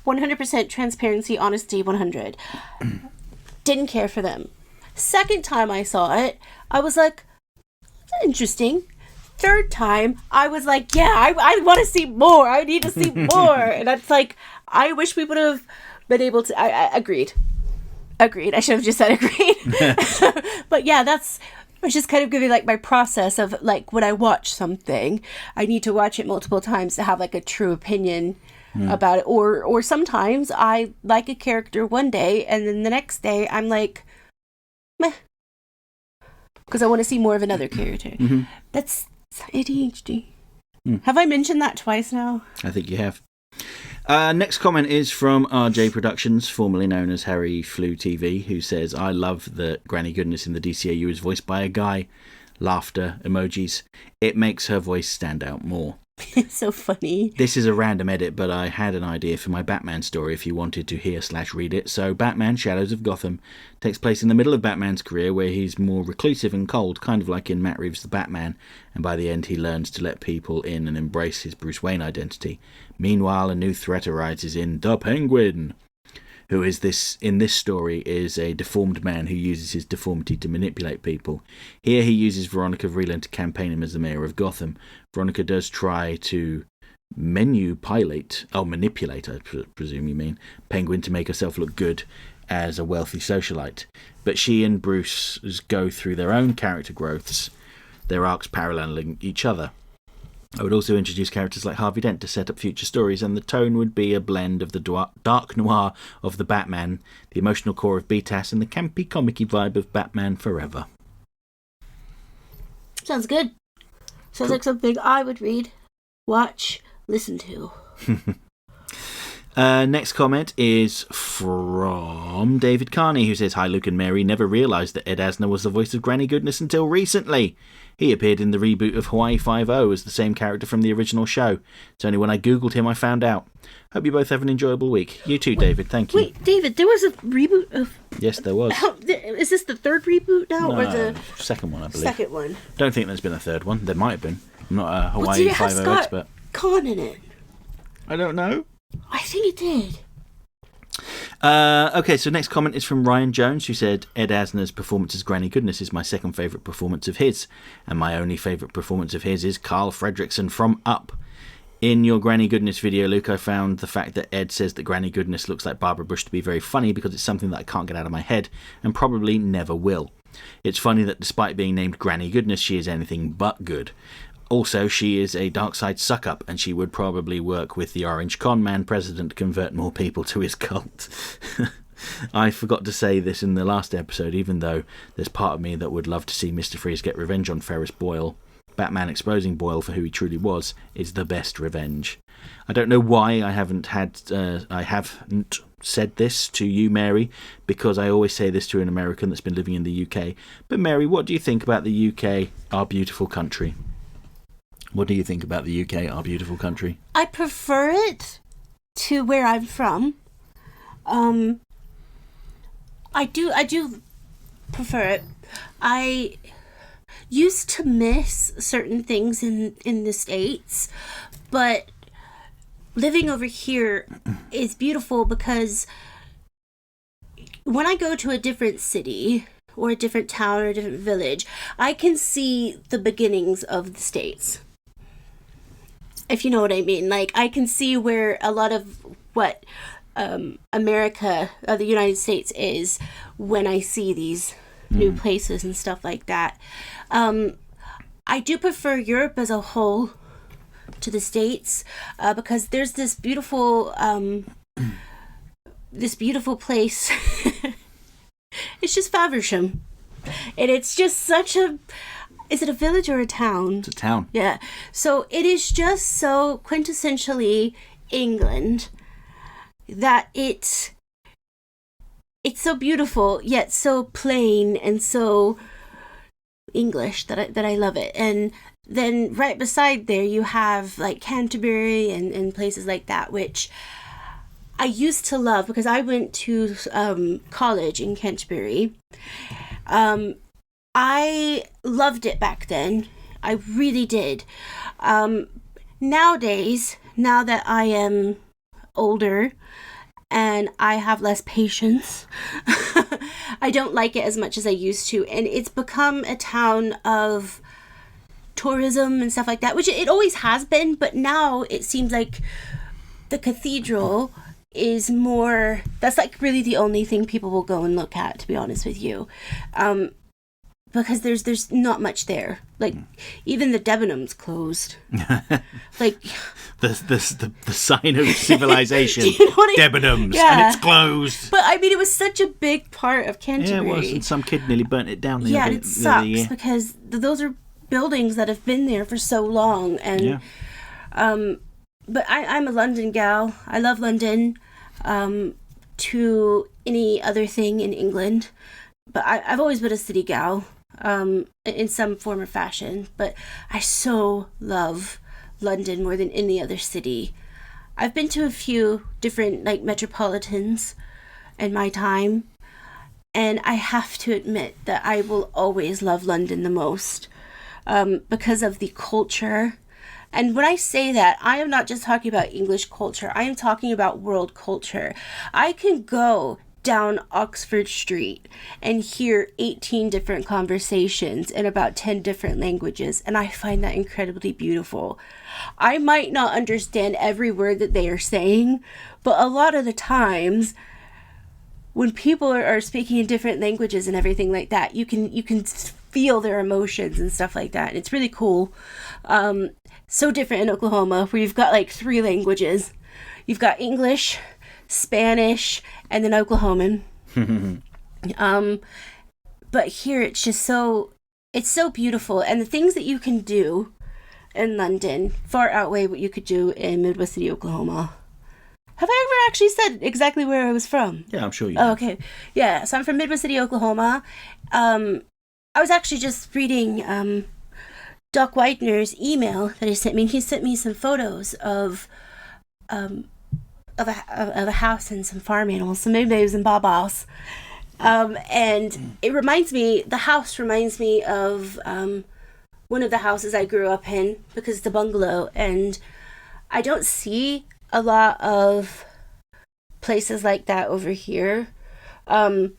100% transparency, honesty, 100. Didn't care for them. Second time I saw it, I was like, that's interesting. Third time, I was like, yeah, I want to see more. I need to see more. And that's like, I wish we would have been able to. I agreed. I should have just said agreed. But yeah, it's just kind of giving like my process of like when I watch something, I need to watch it multiple times to have like a true opinion about it. Or sometimes I like a character one day and then the next day I'm like, meh. Because I want to see more of another character. That's ADHD. Have I mentioned that twice now? I think you have. Next comment is from RJ Productions, formerly known as Harry Flew TV, who says, I love that Granny Goodness in the DCAU is voiced by a guy. Laughter emojis. It makes her voice stand out more. It's so funny. This is a random edit, but I had an idea for my Batman story if you wanted to hear/read it. So Batman Shadows of Gotham takes place in the middle of Batman's career, where he's more reclusive and cold, kind of like in Matt Reeves' The Batman, and by the end he learns to let people in and embrace his Bruce Wayne identity. Meanwhile, a new threat arises in The Penguin, who is in this story is a deformed man who uses his deformity to manipulate people. Here he uses Veronica Vreeland to campaign him as the mayor of Gotham. Veronica does try to manipulate, I presume you mean, Penguin to make herself look good as a wealthy socialite. But she and Bruce go through their own character growths, their arcs paralleling each other. I would also introduce characters like Harvey Dent to set up future stories, and the tone would be a blend of the dark noir of the Batman, the emotional core of BTAS, and the campy, comic-y vibe of Batman Forever. Sounds good. Sounds like something I would read, watch, listen to. Next comment is from David Carney, who says, "Hi Luke and Mary, never realised that Ed Asner was the voice of Granny Goodness until recently. He appeared in the reboot of Hawaii Five-0 as the same character from the original show. It's only when I googled him I found out. Hope you both have an enjoyable week." You too, David, thank you. Wait, David, there was a reboot of... Yes, there was. Is this the third reboot now, or the second one, I believe. second one? Don't think there's been a third one. There might have been. I'm not a Hawaii Did it have 5-0 Scott expert. Conn in it? I don't know. I think it did. Okay, so next comment is from Ryan Jones, who said, "Ed Asner's performance as Granny Goodness is my second favourite performance of his, and my only favourite performance of his is Carl Fredricksen from Up. In your Granny Goodness video, Luke, I found the fact that Ed says that Granny Goodness looks like Barbara Bush to be very funny because it's something that I can't get out of my head, and probably never will. It's funny that despite being named Granny Goodness, she is anything but good. Also, she is a dark side suck-up, and she would probably work with the Orange Con Man president to convert more people to his cult." I forgot to say this in the last episode, even though there's part of me that would love to see Mr. Freeze get revenge on Ferris Boyle. Batman exposing Boyle for who he truly was is the best revenge. I don't know why I haven't said this to you, Mary, because I always say this to an American that's been living in the UK. But Mary, what do you think about the UK, our beautiful country? What do you think about the UK, our beautiful country? I prefer it to where I'm from. I do prefer it. I used to miss certain things in the States, but living over here is beautiful because when I go to a different city or a different town or a different village, I can see the beginnings of the States. If you know what I mean. Like, I can see where a lot of what America, the United States is when I see these new places and stuff like that. I do prefer Europe as a whole to the States because there's this beautiful place. It's just Faversham. And it's just such a... Is it a village or a town? It's a town. Yeah. So it is just so quintessentially England that it's so beautiful yet so plain and so English that I love it. And then right beside there you have like Canterbury and places like that, which I used to love because I went to college in Canterbury. I loved it back then. I really did. Nowadays, now that I am older and I have less patience, I don't like it as much as I used to. And it's become a town of tourism and stuff like that, which it always has been. But now it seems like the cathedral is more... That's like really the only thing people will go and look at, to be honest with you. Because there's not much there. Like, even the Debenhams closed. Like the sign of civilization. You know what Debenhams, yeah. and it's closed. But I mean, it was such a big part of Canterbury. Yeah, it was, and some kid nearly burnt it down. Yeah, and it sucks because those are buildings that have been there for so long. And but I'm a London gal. I love London. To any other thing in England, but I've always been a city gal. In some form or fashion, but I so love London more than any other city. I've been to a few different like metropolitans in my time, and I have to admit that I will always love London the most because of the culture. And when I say that, I am not just talking about English culture. I am talking about world culture. I can go down Oxford Street and hear 18 different conversations in about 10 different languages, and I find that incredibly beautiful. I might not understand every word that they are saying, but a lot of the times when people are speaking in different languages and everything like that, you can feel their emotions and stuff like that. And it's really cool. So different in Oklahoma, where you've got like 3 languages. You've got English, Spanish, and then Oklahoman. But here it's just it's so beautiful, and the things that you can do in London far outweigh what you could do in Midwest City, Oklahoma. Have I ever actually said exactly where I was from? Yeah, I'm sure you have. Okay. Yeah, so I'm from Midwest City, Oklahoma. I was actually just reading Doc Widener's email that he sent me. He sent me some photos of a house and some farm animals, some mayos and babas. And the house reminds me of one of the houses I grew up in, because it's a bungalow, and I don't see a lot of places like that over here. There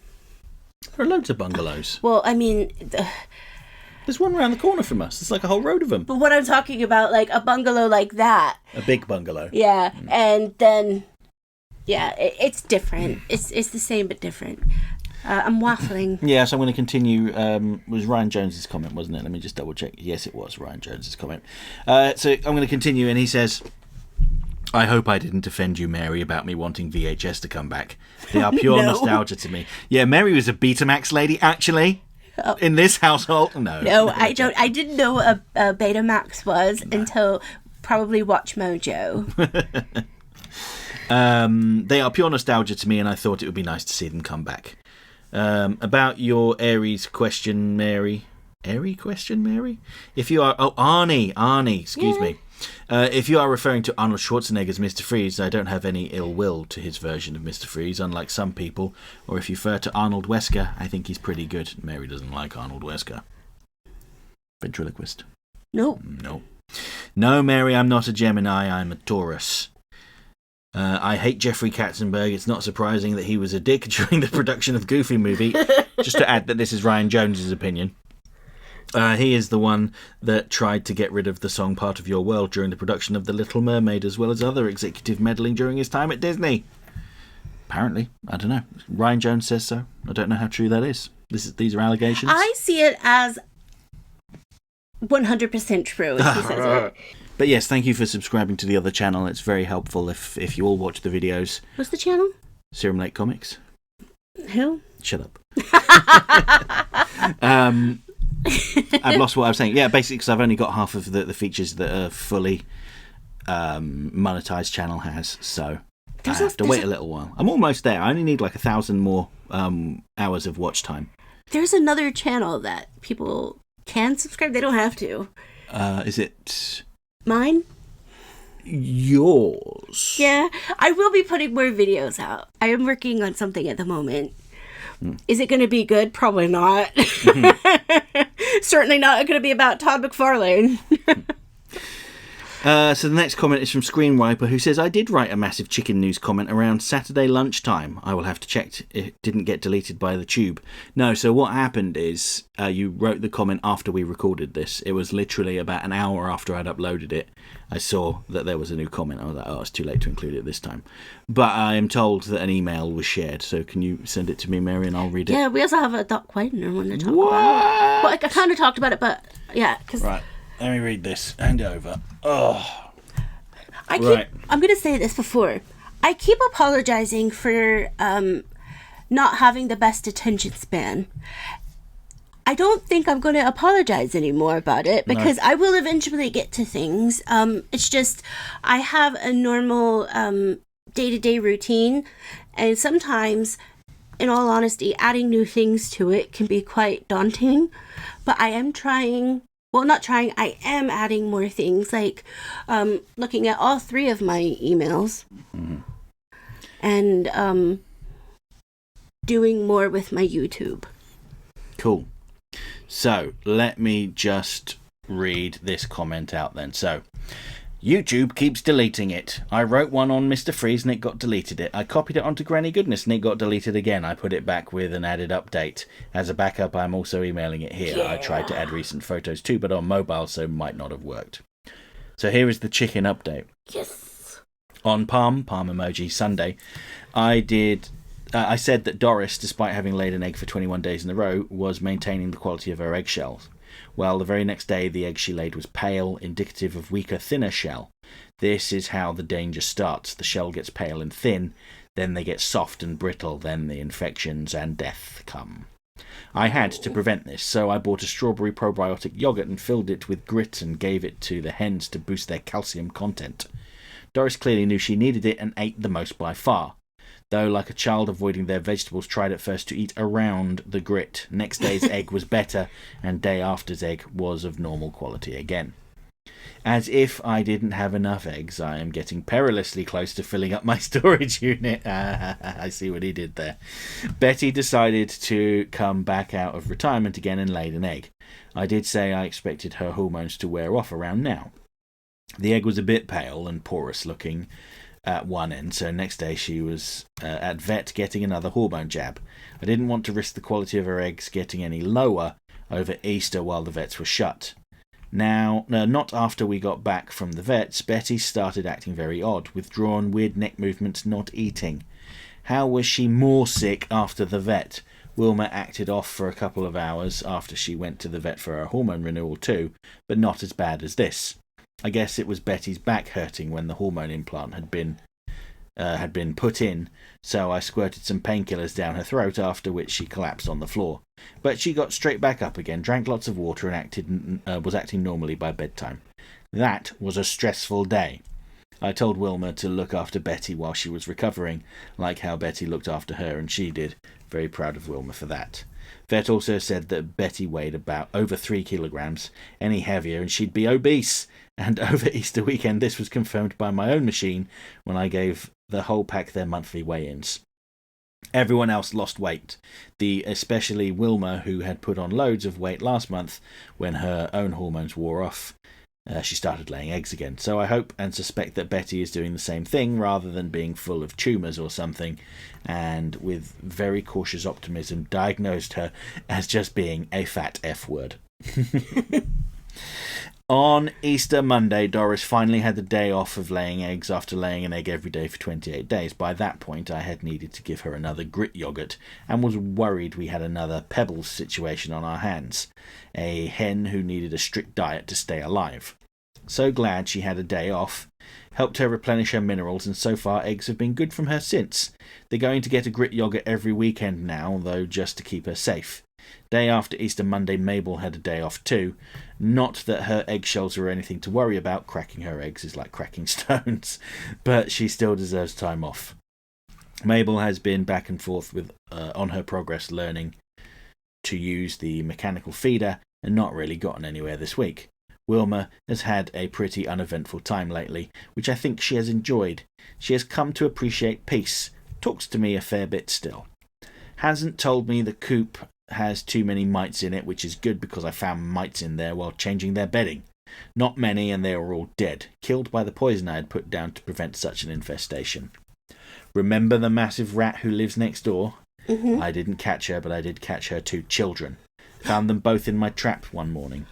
are loads of bungalows. Well, I mean, there's one around the corner from us. There's like a whole road of them. But what I'm talking about, like a bungalow like that. A big bungalow. Yeah, and then, it's different. It's the same but different. I'm waffling. Yeah, so I'm going to continue. It was Ryan Jones's comment, wasn't it? Let me just double check. Yes, it was Ryan Jones's comment. So I'm going to continue, and he says, I hope I didn't offend you, Mary, about me wanting VHS to come back. They are pure nostalgia to me. Yeah, Mary was a Betamax lady, actually. Oh. In this household? No, I don't. I didn't know what a Betamax was until probably Watch Mojo. They are pure nostalgia to me, and I thought it would be nice to see them come back. About your Aries question, Mary. Airy question, Mary? If you are... Oh, Arnie, excuse me. If you are referring to Arnold Schwarzenegger's Mr. Freeze, I don't have any ill will to his version of Mr. Freeze, unlike some people. Or if you refer to Arnold Wesker, I think he's pretty good. Mary doesn't like Arnold Wesker. Ventriloquist. Nope. No, Mary, I'm not a Gemini, I'm a Taurus. I hate Jeffrey Katzenberg. It's not surprising that he was a dick during the production of Goofy Movie. Just to add that this is Ryan Jones's opinion. He is the one that tried to get rid of the song Part of Your World during the production of The Little Mermaid, as well as other executive meddling during his time at Disney. Apparently. I don't know. Ryan Jones says so. I don't know how true that is. These are allegations. I see it as 100% true. If he says it. But yes, thank you for subscribing to the other channel. It's very helpful if you all watch the videos. What's the channel? Serum Lake Comics. Who? Shut up. I've lost what I was saying. Yeah, basically because I've only got half of the features that a fully monetized channel has, so I have to wait a little while. I'm almost there. I only need like 1,000 more hours of watch time. There's another channel that people can subscribe. They don't have to. Is it... Mine? Yours? Yeah, I will be putting more videos out. I am working on something at the moment. Is it going to be good? Probably not. Certainly not going to be about Todd McFarlane. So the next comment is from Screen Wiper, who says, I did write a massive chicken news comment around Saturday lunchtime. I will have to check it didn't get deleted by the tube. No, so what happened is you wrote the comment after we recorded this. It was literally about an hour after I'd uploaded it. I saw that there was a new comment. I was like, oh, it's too late to include it this time. But I am told that an email was shared. So can you send it to me, Mary, and I'll read it? Yeah, we also have a Doc Widener one to talk about. Well, I kind of talked about it, but yeah. Right, let me read this. Hand it over. Oh. I'm going to say this before. I keep apologizing for not having the best attention span. I don't think I'm going to apologize anymore about it because I will eventually get to things. It's just I have a normal day-to-day routine, and sometimes, in all honesty, adding new things to it can be quite daunting. But I am trying well, not trying, I am adding more things, like looking at all 3 of my emails and doing more with my YouTube. Cool. So let me just read this comment out then. So, YouTube keeps deleting it. I wrote one on Mr. Freeze and it got deleted. I copied it onto Granny Goodness and it got deleted again. I put it back with an added update. As a backup, I'm also emailing it here. Yeah. I tried to add recent photos too, but on mobile, so might not have worked. So here is the chicken update. Yes. On palm emoji, Sunday, I said that Doris, despite having laid an egg for 21 days in a row, was maintaining the quality of her eggshells. Well, the very next day, the egg she laid was pale, indicative of weaker, thinner shell. This is how the danger starts. The shell gets pale and thin, then they get soft and brittle, then the infections and death come. I had to prevent this, so I bought a strawberry probiotic yogurt and filled it with grit and gave it to the hens to boost their calcium content. Doris clearly knew she needed it and ate the most by far. Though, like a child avoiding their vegetables, tried at first to eat around the grit. Next day's egg was better, and day after's egg was of normal quality again. As if I didn't have enough eggs, I am getting perilously close to filling up my storage unit. I see what he did there. Betty decided to come back out of retirement again and laid an egg. I did say I expected her hormones to wear off around now. The egg was a bit pale and porous looking at one end, so next day she was at vet getting another hormone jab. I didn't want to risk the quality of her eggs getting any lower over Easter while the vets were shut. Now, not after we got back from the vets, Betty started acting very odd, withdrawn, weird neck movements, not eating. How was she more sick after the vet? Wilma acted off for a couple of hours after she went to the vet for her hormone renewal too, but not as bad as this. I guess it was Betty's back hurting when the hormone implant had been put in, so I squirted some painkillers down her throat, after which she collapsed on the floor. But she got straight back up again, drank lots of water, and was acting normally by bedtime. That was a stressful day. I told Wilma to look after Betty while she was recovering, like how Betty looked after her, and she did. Very proud of Wilma for that. Vet also said that Betty weighed about over 3 kilograms, any heavier and she'd be obese. And over Easter weekend, this was confirmed by my own machine when I gave the whole pack their monthly weigh-ins. Everyone else lost weight, especially Wilma, who had put on loads of weight last month when her own hormones wore off. She started laying eggs again, so I hope and suspect that Betty is doing the same thing rather than being full of tumours or something, and with very cautious optimism diagnosed her as just being a fat F word. On Easter Monday, Doris finally had the day off of laying eggs after laying an egg every day for 28 days. By that point, I had needed to give her another grit yogurt and was worried we had another Pebbles situation on our hands, a hen who needed a strict diet to stay alive. So glad she had a day off, helped her replenish her minerals, and so far eggs have been good from her since. They're going to get a grit yogurt every weekend now, though, just to keep her safe. Day after Easter Monday, Mabel had a day off too. Not that her eggshells were anything to worry about, cracking her eggs is like cracking stones, but she still deserves time off. Mabel has been back and forth on her progress learning to use the mechanical feeder and not really gotten anywhere this week. Wilma has had a pretty uneventful time lately, which I think she has enjoyed. She has come to appreciate peace, talks to me a fair bit still. Hasn't told me the coop has too many mites in it, which is good because I found mites in there while changing their bedding. Not many, and they were all dead, killed by the poison I had put down to prevent such an infestation. Remember the massive rat who lives next door? Mm-hmm. I didn't catch her, but I did catch her 2 children. Found them both in my trap one morning.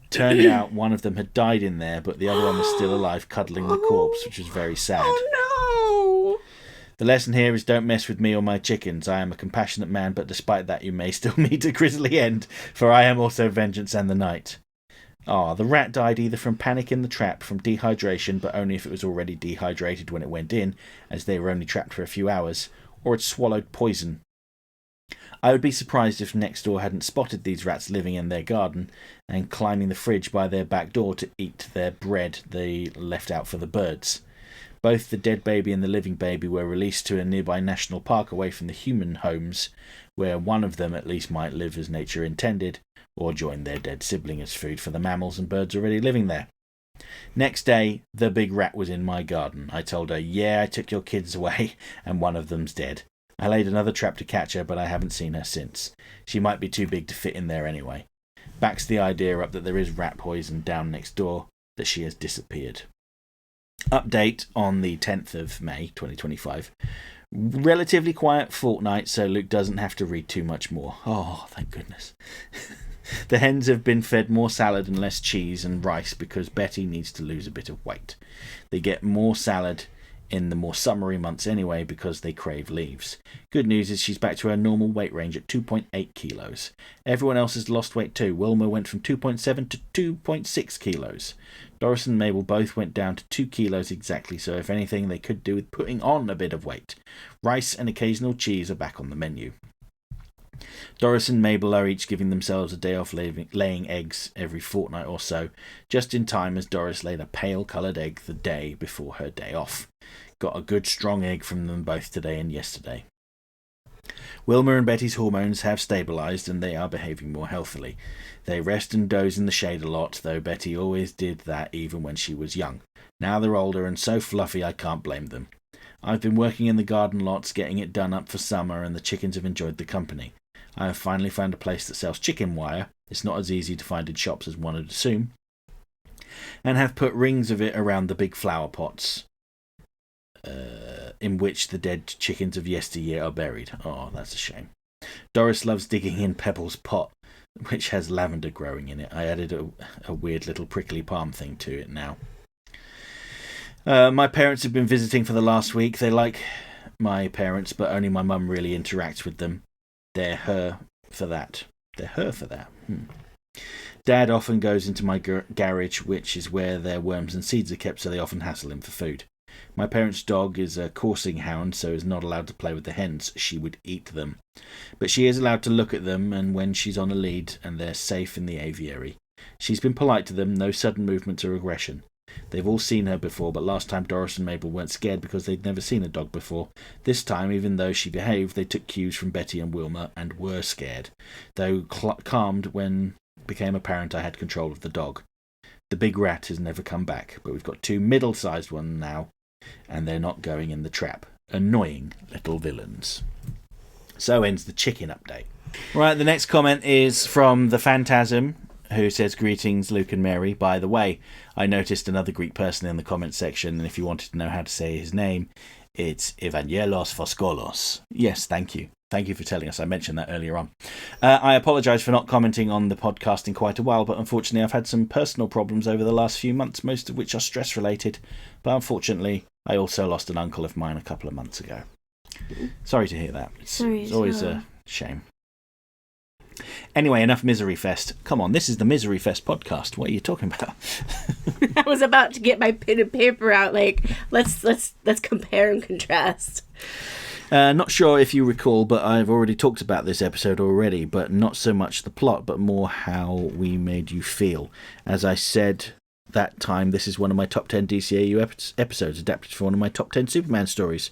Turned out one of them had died in there, but the other one was still alive, cuddling the corpse, which was very sad. Oh no! The lesson here is don't mess with me or my chickens. I am a compassionate man, but despite that you may still meet a grisly end, for I am also vengeance and the night. The rat died either from panic in the trap, from dehydration, but only if it was already dehydrated when it went in, as they were only trapped for a few hours, or it swallowed poison. I would be surprised if next door hadn't spotted these rats living in their garden and climbing the fridge by their back door to eat their bread they left out for the birds. Both the dead baby and the living baby were released to a nearby national park away from the human homes, where one of them at least might live as nature intended, or join their dead sibling as food for the mammals and birds already living there. Next day, the big rat was in my garden. I told her, yeah, I took your kids away, and one of them's dead. I laid another trap to catch her, but I haven't seen her since. She might be too big to fit in there anyway. Backs the idea up that there is rat poison down next door, that she has disappeared. Update on the 10th of May 2025. Relatively quiet fortnight, so Luke doesn't have to read too much more. Oh, thank goodness. The hens have been fed more salad and less cheese and rice because Betty needs to lose a bit of weight. They get more salad in the more summery months anyway because they crave leaves. Good news is she's back to her normal weight range at 2.8 kilos. Everyone else has lost weight too. Wilma went from 2.7 to 2.6 kilos. Doris and Mabel both went down to 2 kilos exactly, so if anything they could do with putting on a bit of weight. Rice and occasional cheese are back on the menu. Doris and Mabel are each giving themselves a day off laying eggs every fortnight or so, just in time as Doris laid a pale-coloured egg the day before her day off. Got a good strong egg from them both today and yesterday. Wilma and Betty's hormones have stabilised and they are behaving more healthily. They rest and doze in the shade a lot, though Betty always did that even when she was young. Now they're older and so fluffy I can't blame them. I've been working in the garden lots, getting it done up for summer, and the chickens have enjoyed the company. I have finally found a place that sells chicken wire. It's not as easy to find in shops as one would assume. And have put rings of it around the big flower pots in which the dead chickens of yesteryear are buried. Oh, that's a shame. Doris loves digging in Pebble's pot, which has lavender growing in it. I added a weird little prickly palm thing to it now. My parents have been visiting for the last week. They like my parents, but only my mum really interacts with them. They're her for that. Dad often goes into my garage, which is where their worms and seeds are kept, so they often hassle him for food. My parents' dog is a coursing hound, so is not allowed to play with the hens. She would eat them. But she is allowed to look at them, and when she's on a lead, and they're safe in the aviary. She's been polite to them, no sudden movements or aggression. They've all seen her before, but last time Doris and Mabel weren't scared because they'd never seen a dog before. This time, even though she behaved, they took cues from Betty and Wilma and were scared, though calmed when it became apparent I had control of the dog. The big rat has never come back, but we've got 2 middle-sized ones now, and they're not going in the trap. Annoying little villains. So ends the chicken update. Right, the next comment is from the Phantasm, who says, greetings, Luke and Mary. By the way, I noticed another Greek person in the comment section, and if you wanted to know how to say his name, it's Evangelos Foskolos. Yes, thank you. Thank you for telling us. I mentioned that earlier on. I apologise for not commenting on the podcast in quite a while, but unfortunately I've had some personal problems over the last few months, most of which are stress-related. But unfortunately, I also lost an uncle of mine a couple of months ago. Sorry to hear that. It's always a shame. Anyway, enough Misery Fest. Come on, this is the Misery Fest podcast. What are you talking about? I was about to get my pen and paper out. Like, let's compare and contrast. Not sure if you recall, but I've already talked about this episode already, but not so much the plot, but more how we made you feel. As I said that time, this is one of my top 10 DCAU episodes, adapted for one of my top 10 Superman stories.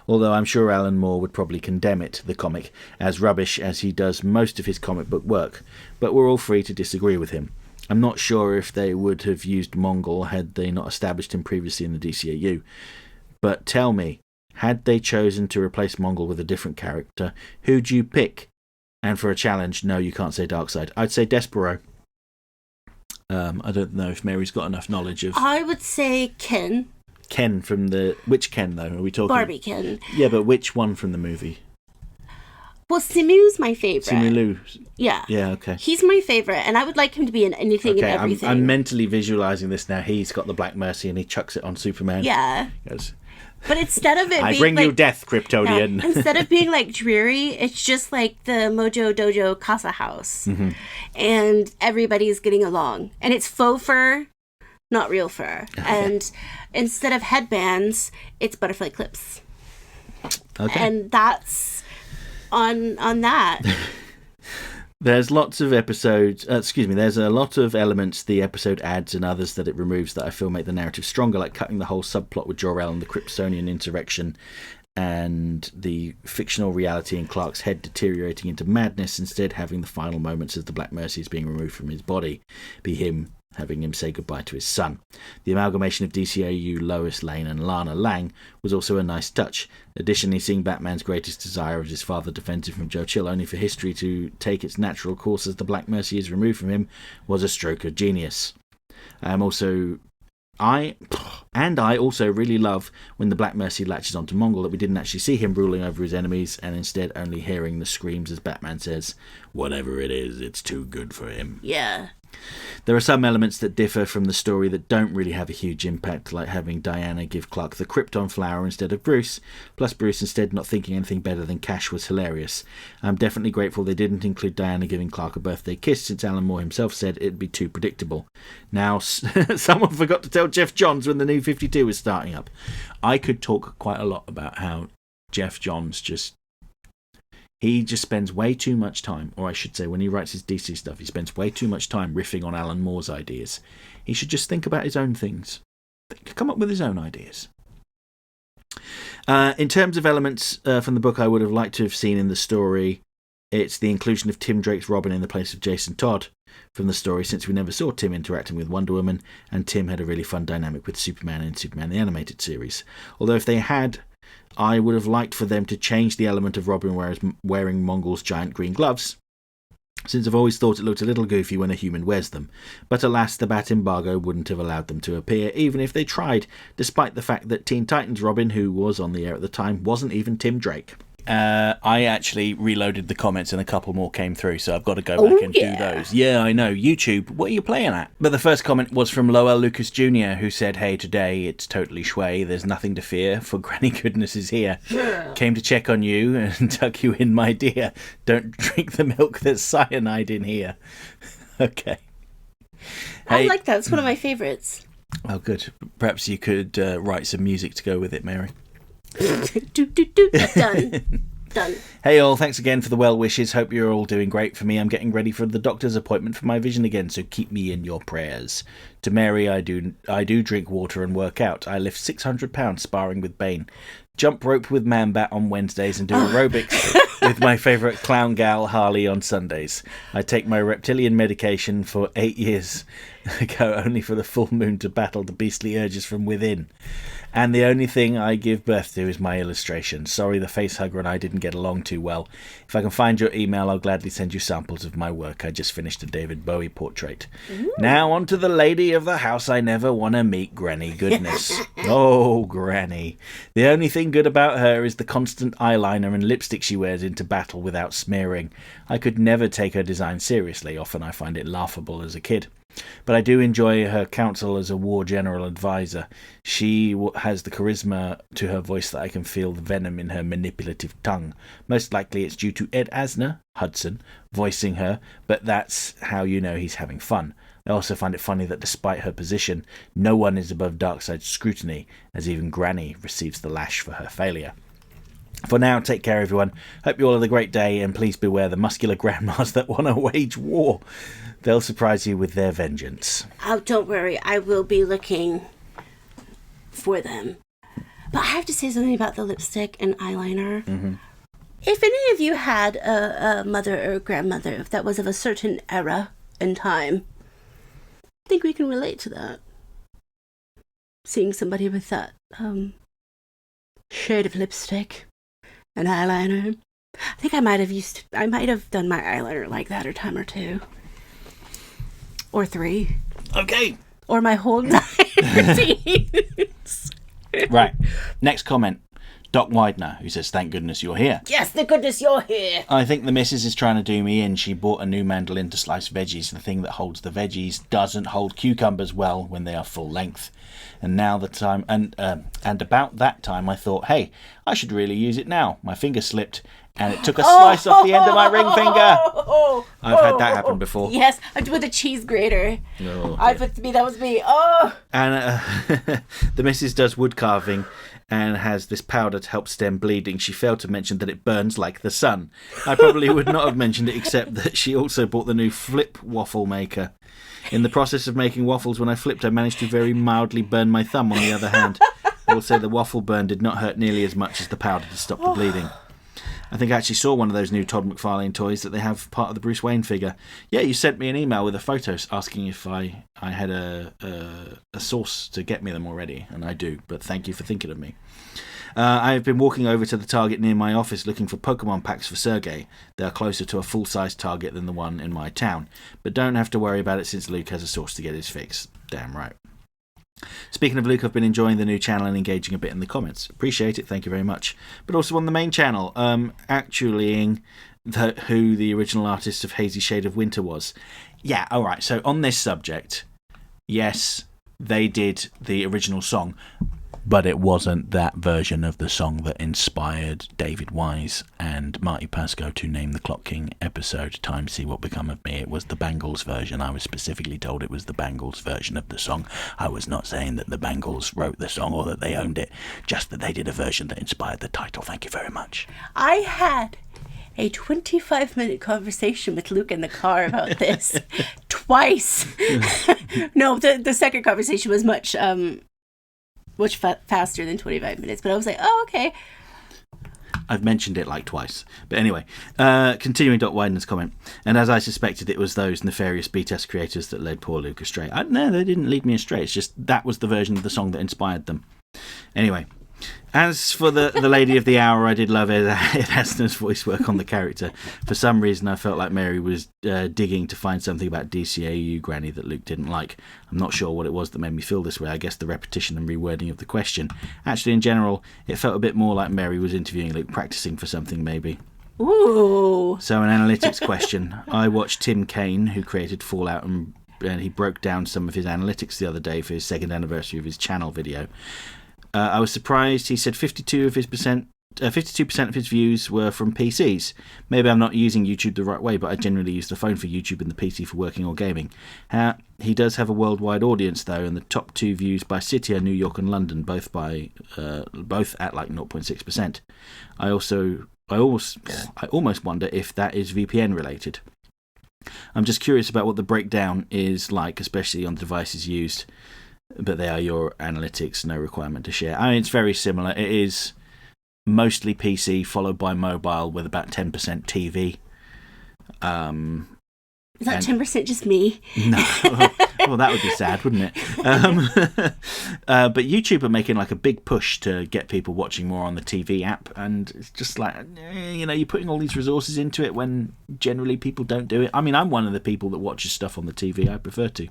Although I'm sure Alan Moore would probably condemn it, the comic, as rubbish as he does most of his comic book work, but we're all free to disagree with him. I'm not sure if they would have used Mongol had they not established him previously in the DCAU, but tell me, had they chosen to replace Mongol with a different character, who'd you pick? And for a challenge, no, you can't say Darkseid. I'd say Despero. I don't know if Mary's got enough knowledge of... I would say Ken. Ken from the... Which Ken, though? Are we talking... Barbie Ken. Yeah, but which one from the movie? Well, Simu's my favorite. Simu Liu. Yeah. Yeah, okay. He's my favorite, and I would like him to be in anything and everything. I'm mentally visualising this now. He's got the Black Mercy and he chucks it on Superman. Yeah. Goes, but instead of it I being bring like, you death, Kryptonian. Yeah, instead of being like dreary, it's just like the Mojo Dojo Casa House. Mm-hmm. And everybody's getting along. And it's faux fur, not real fur. Okay. And instead of headbands, it's butterfly clips. Okay. And that's on that. There's lots of episodes, there's a lot of elements the episode adds and others that it removes that I feel make the narrative stronger, like cutting the whole subplot with Jor-El and the Kryptonian insurrection and the fictional reality in Clark's head deteriorating into madness, instead having the final moments as the Black Mercy is being removed from his body be him having him say goodbye to his son. The amalgamation of DCAU, Lois Lane and Lana Lang was also a nice touch. Additionally, seeing Batman's greatest desire as his father defends him from Joe Chill only for history to take its natural course as the Black Mercy is removed from him was a stroke of genius. I also really love when the Black Mercy latches onto Mongol, that we didn't actually see him ruling over his enemies and instead only hearing the screams as Batman says, "Whatever it is, it's too good for him." Yeah. There are some elements that differ from the story that don't really have a huge impact, like having Diana give Clark the Krypton flower instead of Bruce, plus Bruce instead not thinking anything better than cash was hilarious. I'm definitely grateful they didn't include Diana giving Clark a birthday kiss, since Alan Moore himself said it'd be too predictable. Now, someone forgot to tell Jeff Johns when the new 52 was starting up. I could talk quite a lot about how Jeff Johns he just spends way too much time, or I should say when he writes his DC stuff, he spends way too much time riffing on Alan Moore's ideas. He should just think about his own things. Come up with his own ideas. In terms of elements from the book I would have liked to have seen in the story, it's the inclusion of Tim Drake's Robin in the place of Jason Todd from the story, since we never saw Tim interacting with Wonder Woman, and Tim had a really fun dynamic with Superman in Superman the Animated Series. Although if they had, I would have liked for them to change the element of Robin wearing Mongol's giant green gloves, since I've always thought it looked a little goofy when a human wears them. But alas, the Bat embargo wouldn't have allowed them to appear, even if they tried, despite the fact that Teen Titans Robin, who was on the air at the time, wasn't even Tim Drake. I actually reloaded the comments and a couple more came through, so I've got to go back and do those. Yeah, I know. YouTube, what are you playing at? But the first comment was from Lowell Lucas Jr., who said, "Hey, today it's totally Schway. There's nothing to fear, for Granny Goodness is here. Came to check on you and tuck you in, my dear. Don't drink the milk, there's cyanide in here." Okay. Hey. I like that. It's one of my favorites. Oh, good. Perhaps you could write some music to go with it, Mary. Done. Hey all, thanks again for the well wishes. Hope you're all doing great. For me, I'm getting ready for the doctor's appointment for my vision again, so keep me in your prayers. To Mary, I do drink water and work out. I lift 600 pounds sparring with Bane, jump rope with Man-Bat on Wednesdays, and do aerobics with my favourite clown gal Harley on Sundays. I take my reptilian medication for 8 years ago, only for the full moon to battle the beastly urges from within. And the only thing I give birth to is my illustration. Sorry, the facehugger and I didn't get along too well. If I can find your email, I'll gladly send you samples of my work. I just finished a David Bowie portrait. Ooh. Now on to the lady of the house I never want to meet, Granny Goodness. Oh, Granny. The only thing good about her is the constant eyeliner and lipstick she wears into battle without smearing. I could never take her design seriously. Often I find it laughable as a kid. But I do enjoy her counsel as a war general advisor. She has the charisma to her voice that I can feel the venom in her manipulative tongue. Most likely it's due to Ed Asner, Hudson, voicing her, but that's how you know he's having fun. I also find it funny that despite her position, no one is above Darkseid's scrutiny, as even Granny receives the lash for her failure. For now, take care everyone. Hope you all have a great day, and please beware the muscular grandmas that want to wage war. They'll surprise you with their vengeance. Oh, don't worry. I will be looking for them. But I have to say something about the lipstick and eyeliner. Mm-hmm. If any of you had a mother or a grandmother that was of a certain era and time, I think we can relate to that. Seeing somebody with that shade of lipstick and eyeliner. I think I might have done my eyeliner like that a time or two. Or 3. Okay. Or my whole 9 routines. Right. Next comment. Doc Widener, who says, "Thank goodness you're here." Yes, thank goodness you're here. I think the missus is trying to do me in. She bought a new mandolin to slice veggies. The thing that holds the veggies doesn't hold cucumbers well when they are full length. And now the time, and about that time, I thought, hey, I should really use it now. My finger slipped, and it took a slice off the end of my ring finger. I've had that happen before. Yes, with a cheese grater. Oh, that was me. Oh. And the missus does wood carving and has this powder to help stem bleeding. She failed to mention that it burns like the sun. I probably would not have mentioned it, except that she also bought the new flip waffle maker. In the process of making waffles, when I flipped, I managed to very mildly burn my thumb on the other hand. Also, the waffle burn did not hurt nearly as much as the powder to stop the bleeding. I think I actually saw one of those new Todd McFarlane toys that they have part of the Bruce Wayne figure. Yeah, you sent me an email with a photo asking if I had a source to get me them already, and I do, but thank you for thinking of me. I have been walking over to the Target near my office looking for Pokemon packs for Sergey. They are closer to a full-size Target than the one in my town, but don't have to worry about it since Luke has a source to get his fix. Damn right. Speaking of Luke, I've been enjoying the new channel and engaging a bit in the comments. Appreciate it, thank you very much. But also on the main channel, who the original artist of Hazy Shade of Winter was. Yeah, alright, so on this subject, yes, they did the original song, but it wasn't that version of the song that inspired David Wise and Marty Pascoe to name the Clock King episode Time See What Become of Me. It was the Bangles version. I was specifically told it was the Bangles version of the song. I was not saying that the Bangles wrote the song or that they owned it, just that they did a version that inspired the title. Thank you very much. I had a 25-minute conversation with Luke in the car about this twice. No, the second conversation was much faster than 25 minutes, but I was like, oh, okay. I've mentioned it like twice. But anyway, continuing Doc Wyden's comment, and as I suspected, it was those nefarious B-Test creators that led poor Luke astray. No, they didn't lead me astray. It's just that was the version of the song that inspired them. Anyway, as for the Lady of the Hour, I did love Ed Asner's voice work on the character. For some reason, I felt like Mary was digging to find something about DCAU Granny that Luke didn't like. I'm not sure what it was that made me feel this way. I guess the repetition and rewording of the question. Actually, in general, it felt a bit more like Mary was interviewing Luke, practicing for something, maybe. Ooh. So, an analytics question. I watched Tim Kaine, who created Fallout, and he broke down some of his analytics the other day for his second anniversary of his channel video. I was surprised. He said 52% of his views were from PCs. Maybe I'm not using YouTube the right way, but I generally use the phone for YouTube and the PC for working or gaming. He does have a worldwide audience though, and the top two views by city are New York and London, both at like 0.6%. I almost wonder if that is VPN related. I'm just curious about what the breakdown is like, especially on the devices used. But they are your analytics, no requirement to share. I mean, it's very similar. It is mostly PC, followed by mobile, with about 10% TV. Is that 10% just me? No. Well, that would be sad, wouldn't it? But YouTube are making like a big push to get people watching more on the TV app, and it's just like, you're putting all these resources into it when generally people don't do it. I mean, I'm one of the people that watches stuff on the TV. I prefer to.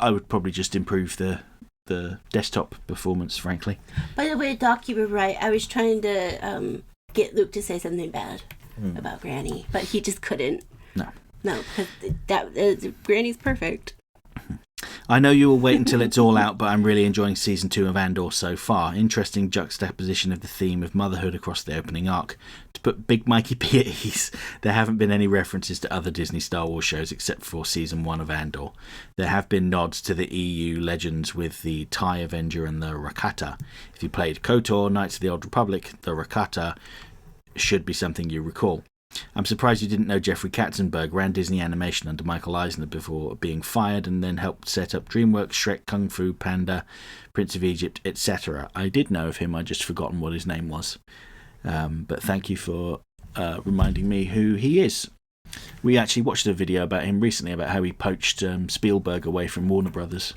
I would probably just improve the desktop performance, frankly. By the way, Doc, you were right. I was trying to get Luke to say something bad about Granny, but he just couldn't. No, because Granny's perfect. I know you will wait until it's all out, but I'm really enjoying Season 2 of Andor so far. Interesting juxtaposition of the theme of motherhood across the opening arc. To put Big Mikey P at ease, there haven't been any references to other Disney Star Wars shows except for Season 1 of Andor. There have been nods to the EU legends with the TIE Avenger and the Rakata. If you played KOTOR, Knights of the Old Republic, the Rakata should be something you recall. I'm surprised you didn't know Jeffrey Katzenberg ran Disney Animation under Michael Eisner before being fired, and then helped set up DreamWorks, Shrek, Kung Fu Panda, Prince of Egypt, etc. I did know of him, I'd just forgotten what his name was. But thank you for reminding me who he is. We actually watched a video about him recently, about how he poached Spielberg away from Warner Brothers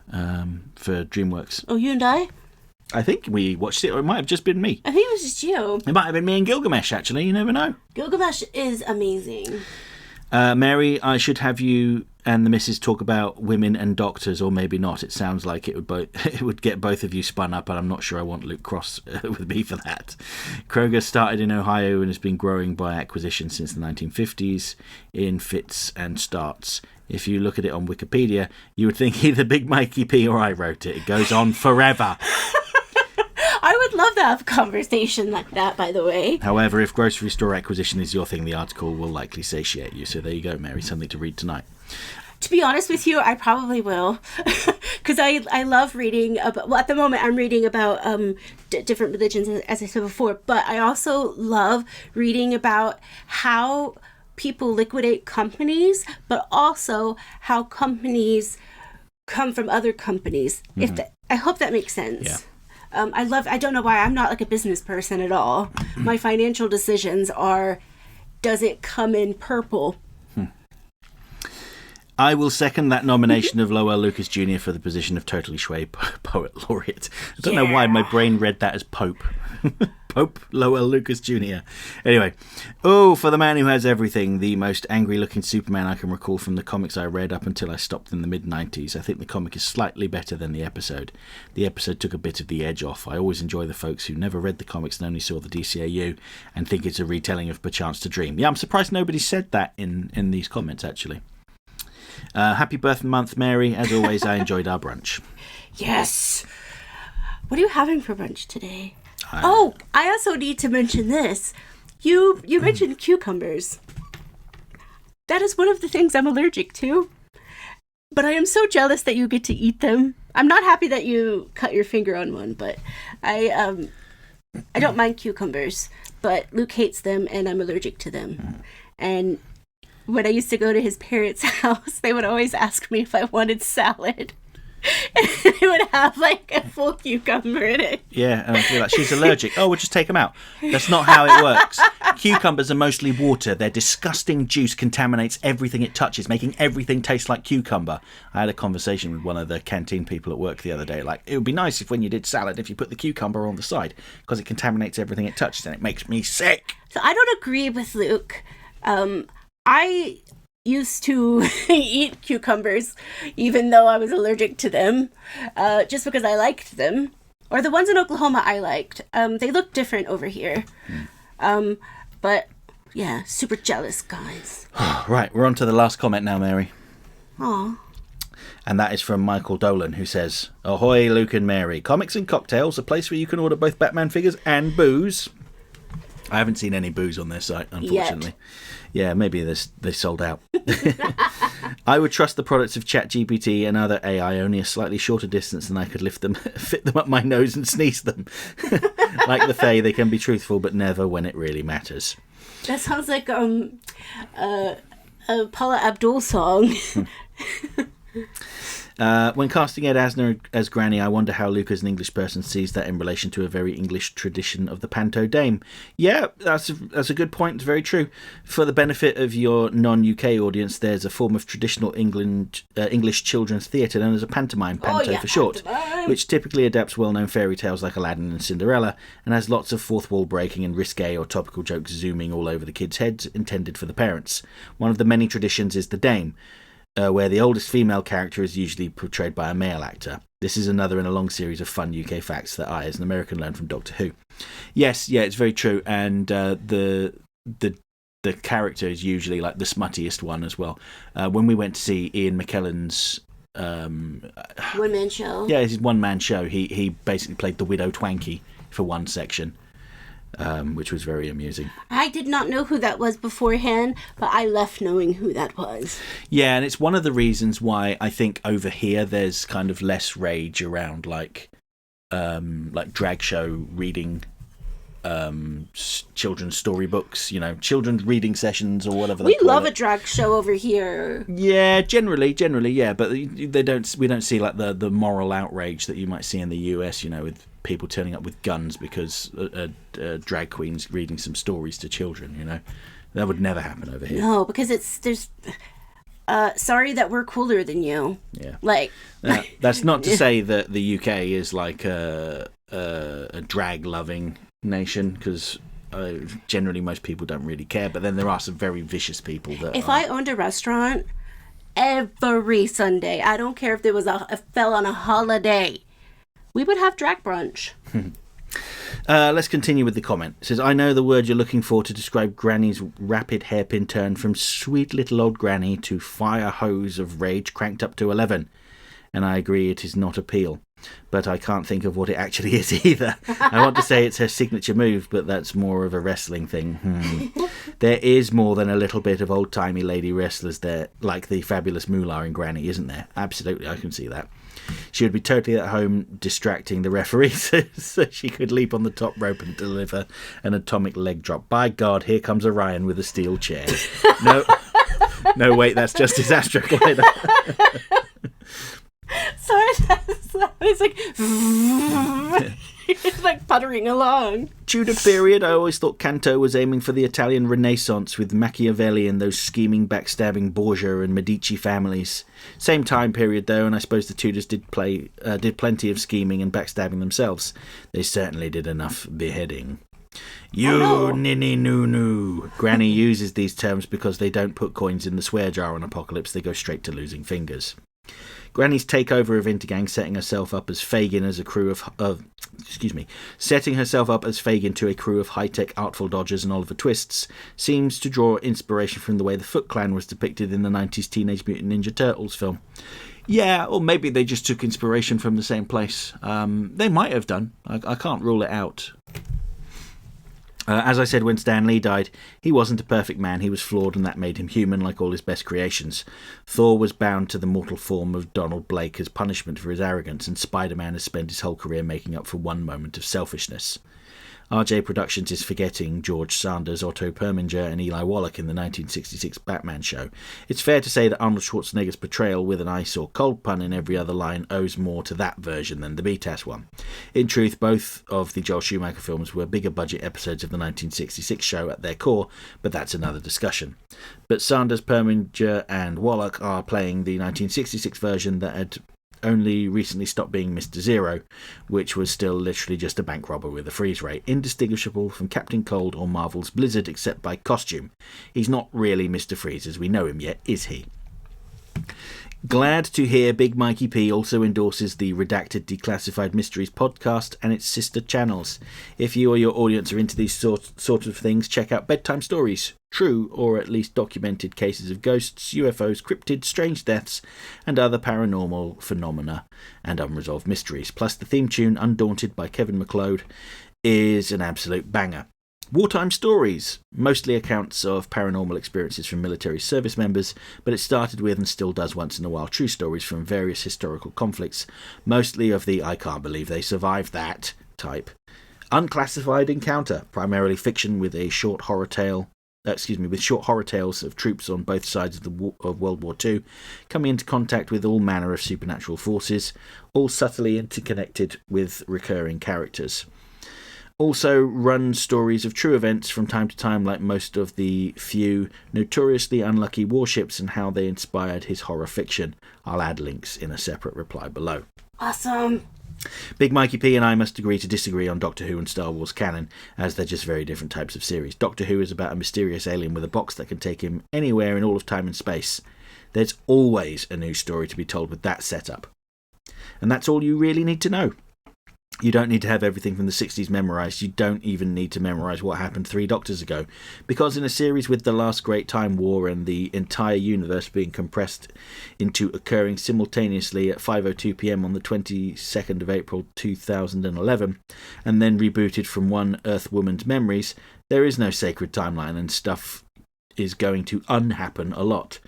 for DreamWorks. Oh, you and I? I think we watched it, or it might have just been me. I think it was just you. It might have been me and Gilgamesh, actually. You never know. Gilgamesh is amazing. Mary, I should have you and the missus talk about women and doctors, or maybe not. It sounds like it would get both of you spun up, and I'm not sure I want Luke cross with me for that. Kroger started in Ohio and has been growing by acquisition since the 1950s in fits and starts. If you look at it on Wikipedia, you would think either Big Mikey P or I wrote it. It goes on forever. I would love to have a conversation like that, by the way. However, if grocery store acquisition is your thing, the article will likely satiate you. So there you go, Mary, something to read tonight. To be honest with you, I probably will. Because I love reading about, well, at the moment I'm reading about different religions, as I said before, but I also love reading about how people liquidate companies, but also how companies come from other companies. I hope that makes sense. Yeah. I don't know why, I'm not like a business person at all. My financial decisions are, does it come in purple? I will second that nomination of Lowell Lucas Jr. for the position of Totally Schway Poet Laureate. I don't know why my brain read that as Pope. Pope Lowell Lucas Jr. Anyway, for the man who has everything, the most angry-looking Superman I can recall from the comics I read up until I stopped in the mid-90s. I think the comic is slightly better than the episode. The episode took a bit of the edge off. I always enjoy the folks who never read the comics and only saw the DCAU and think it's a retelling of Perchance to Dream. Yeah, I'm surprised nobody said that in these comments, actually. Happy birthday month, Mary. As always, I enjoyed our brunch. Yes. What are you having for brunch today? I also need to mention this. You mentioned cucumbers. That is one of the things I'm allergic to. But I am so jealous that you get to eat them. I'm not happy that you cut your finger on one, but I don't mind cucumbers. But Luke hates them, and I'm allergic to them. And when I used to go to his parents' house, they would always ask me if I wanted salad. And they would have like a full cucumber in it. Yeah, and I feel like she's allergic. Oh, we'll just take them out. That's not how it works. Cucumbers are mostly water. Their disgusting juice contaminates everything it touches, making everything taste like cucumber. I had a conversation with one of the canteen people at work the other day. Like, it would be nice if when you did salad, if you put the cucumber on the side, because it contaminates everything it touches and it makes me sick. So I don't agree with Luke. I used to eat cucumbers even though I was allergic to them, just because I liked them. Or the ones in Oklahoma I liked. They look different over here. But yeah, super jealous, guys. Right, we're on to the last comment now, Mary. Aw. And that is from Michael Dolan, who says, "Ahoy, Luke and Mary. Comics and Cocktails, a place where you can order both Batman figures and booze." I haven't seen any booze on their site, unfortunately. Yeah, maybe they sold out. I would trust the products of ChatGPT and other AI only a slightly shorter distance than I could lift them, fit them up my nose and sneeze them. Like the Fae, they can be truthful, but never when it really matters. That sounds like a Paula Abdul song. When casting Ed Asner as Granny, I wonder how Luke as an English person sees that in relation to a very English tradition of the panto dame. Yeah, that's a good point. It's very true. For the benefit of your non-UK audience, there's a form of traditional English children's theatre known as a pantomime, panto for short, which typically adapts well-known fairy tales like Aladdin and Cinderella, and has lots of fourth wall breaking and risque or topical jokes zooming all over the kids' heads, intended for the parents. One of the many traditions is the dame, where the oldest female character is usually portrayed by a male actor. This is another in a long series of fun UK facts that I, as an American, learned from Doctor Who. Yes, yeah, it's very true, and the character is usually like the smuttiest one as well. When we went to see Ian McKellen's one-man show. Yeah, his one-man show. He basically played the Widow Twanky for one section. Which was very amusing. I did not know who that was beforehand, but I left knowing who that was. Yeah, and it's one of the reasons why I think over here there's kind of less rage around like drag show reading children's storybooks, children's reading sessions or whatever we love a drag show over here. Yeah, generally, yeah, but we don't see like the moral outrage that you might see in the US, with people turning up with guns because a drag queen's reading some stories to children. That would never happen over here. No, because there's sorry that we're cooler than you. Yeah, like that's not to say that the UK is like a drag loving nation, because generally most people don't really care, but then there are some very vicious people that if I owned a restaurant every Sunday, I don't care if there was fell on a holiday, we would have drag brunch. Let's continue with the comment. It says, "I know the word you're looking for to describe Granny's rapid hairpin turn from sweet little old Granny to fire hose of rage cranked up to 11. And I agree, it is not appeal. But I can't think of what it actually is either. I want to say it's her signature move, but that's more of a wrestling thing. There is more than a little bit of old-timey lady wrestlers there, like the fabulous Moolah in Granny, isn't there? Absolutely, I can see that. She would be totally at home distracting the referee so she could leap on the top rope and deliver an atomic leg drop. By God, here comes Orion with a steel chair. No, wait, that's just his astroglider. So it's like it's like puttering along. Tudor period, I always thought Canto was aiming for the Italian Renaissance with Machiavelli and those scheming, backstabbing Borgia and Medici families. Same time period though, and I suppose the Tudors did plenty of scheming and backstabbing themselves. They certainly did enough beheading. Ninny noo noo. Granny uses these terms because they don't put coins in the swear jar on Apocalypse, they go straight to losing fingers. Granny's takeover of Intergang, setting herself up as Fagin to a crew of high-tech artful dodgers and Oliver Twists, seems to draw inspiration from the way the Foot Clan was depicted in the 90s Teenage Mutant Ninja Turtles film. Yeah, or maybe they just took inspiration from the same place. They might have done. I can't rule it out. As I said when Stan Lee died, he wasn't a perfect man, he was flawed, and that made him human like all his best creations. Thor was bound to the mortal form of Donald Blake as punishment for his arrogance, and Spider-Man has spent his whole career making up for one moment of selfishness. RJ Productions is forgetting George Sanders, Otto Preminger and Eli Wallach in the 1966 Batman show. It's fair to say that Arnold Schwarzenegger's portrayal with an ice or cold pun in every other line owes more to that version than the BTAS one. In truth, both of the Joel Schumacher films were bigger budget episodes of the 1966 show at their core, but that's another discussion. But Sanders, Preminger and Wallach are playing the 1966 version that had only recently stopped being Mr. Zero, which was still literally just a bank robber with a freeze ray, indistinguishable from Captain Cold or Marvel's Blizzard except by costume. He's not really Mr. Freeze as we know him yet, is he? Glad to hear Big Mikey P also endorses the Redacted Declassified Mysteries podcast and its sister channels. If you or your audience are into these sort of things, check out Bedtime Stories, true or at least documented cases of ghosts, UFOs, cryptids, strange deaths, and other paranormal phenomena and unresolved mysteries. Plus the theme tune, Undaunted by Kevin MacLeod, is an absolute banger. Wartime Stories, mostly accounts of paranormal experiences from military service members, but it started with and still does once in a while true stories from various historical conflicts, mostly of the I can't believe they survived that type. Unclassified Encounter, primarily fiction with short horror tales of troops on both sides of World War II coming into contact with all manner of supernatural forces, all subtly interconnected with recurring characters. Also runs stories of true events from time to time, like most of the few notoriously unlucky warships and how they inspired his horror fiction. I'll add links in a separate reply below. Awesome. Big Mikey P and I must agree to disagree on Doctor Who and Star Wars canon, as they're just very different types of series. Doctor Who is about a mysterious alien with a box that can take him anywhere in all of time and space. There's always a new story to be told with that setup. And that's all you really need to know. You don't need to have everything from the 60s memorised. You don't even need to memorise what happened 3 Doctors ago. Because in a series with the last Great Time War and the entire universe being compressed into occurring simultaneously at 5:02 p.m. on the 22nd of April 2011, and then rebooted from one Earth woman's memories, there is no sacred timeline and stuff is going to unhappen a lot.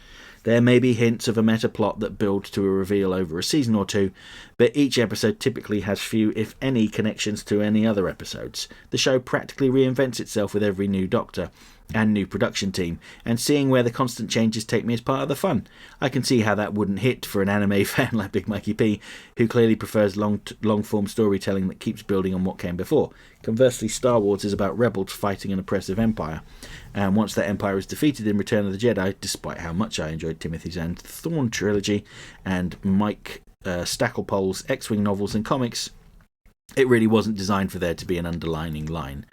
There may be hints of a meta plot that build to a reveal over a season or two, but each episode typically has few, if any, connections to any other episodes. The show practically reinvents itself with every new Doctor and new production team, and seeing where the constant changes take me is part of the fun. I can see how that wouldn't hit for an anime fan like Big Mikey P, who clearly prefers long-form storytelling that keeps building on what came before. Conversely, Star Wars is about rebels fighting an oppressive empire, and once that empire is defeated in Return of the Jedi, despite how much I enjoyed Timothy Zahn's Thrawn trilogy and Mike Stacklepole's X-Wing novels and comics, it really wasn't designed for there to be an unending line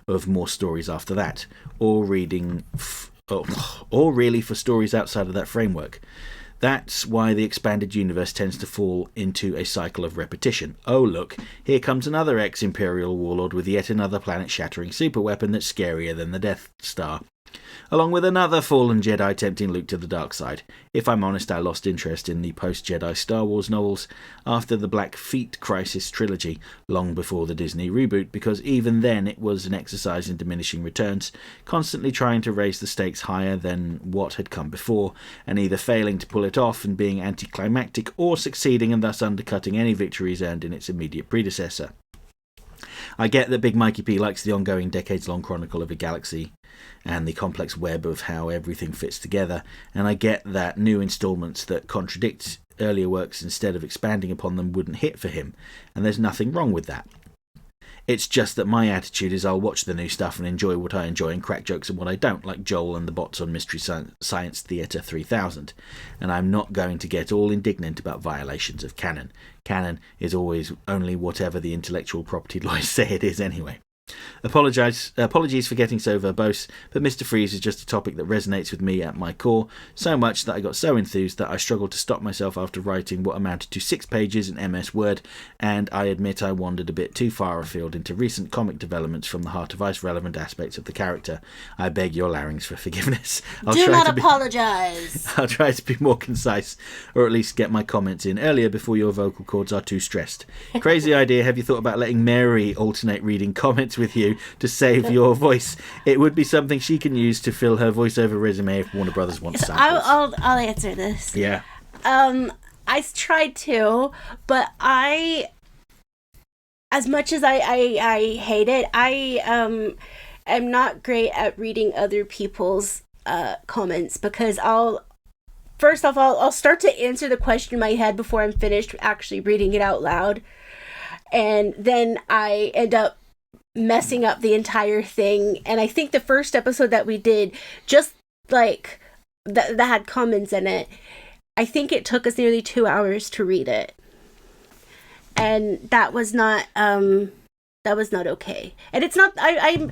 of more stories after that, or really for stories outside of that framework. That's why the expanded universe tends to fall into a cycle of repetition. Oh look, here comes another ex-Imperial warlord with yet another planet-shattering superweapon that's scarier than the Death Star, along with another fallen Jedi tempting Luke to the dark side. If I'm honest, I lost interest in the post-Jedi Star Wars novels after the Black Fleet Crisis trilogy, long before the Disney reboot, because even then it was an exercise in diminishing returns, constantly trying to raise the stakes higher than what had come before, and either failing to pull it off and being anticlimactic, or succeeding and thus undercutting any victories earned in its immediate predecessor. I get that Big Mikey P likes the ongoing decades-long chronicle of a galaxy and the complex web of how everything fits together, and I get that new installments that contradict earlier works instead of expanding upon them wouldn't hit for him, and there's nothing wrong with that. It's just that my attitude is I'll watch the new stuff and enjoy what I enjoy and crack jokes at what I don't, like Joel and the bots on Mystery Science Theatre 3000. And I'm not going to get all indignant about violations of canon. Canon is always only whatever the intellectual property lawyers say it is anyway. Apologies for getting so verbose, but Mr. Freeze is just a topic that resonates with me at my core, so much that I got so enthused that I struggled to stop myself after writing what amounted to 6 pages in MS Word, and I admit I wandered a bit too far afield into recent comic developments from the Heart of Ice relevant aspects of the character. I beg your larynx for forgiveness. Do not apologise. I'll try to be more concise, or at least get my comments in earlier before your vocal cords are too stressed. Crazy idea. Have you thought about letting Mary alternate reading comments with you to save your voice? It would be something she can use to fill her voiceover resume if Warner Brothers wants samples. I'll answer this. Yeah. I tried to, but as much as I hate it, I am not great at reading other people's comments, because I'll start to answer the question in my head before I'm finished actually reading it out loud, and then I end up messing up the entire thing. And I think the first episode that we did, just like that had comments in it, I think it took us nearly 2 hours to read it, and that was not okay. And it's not, I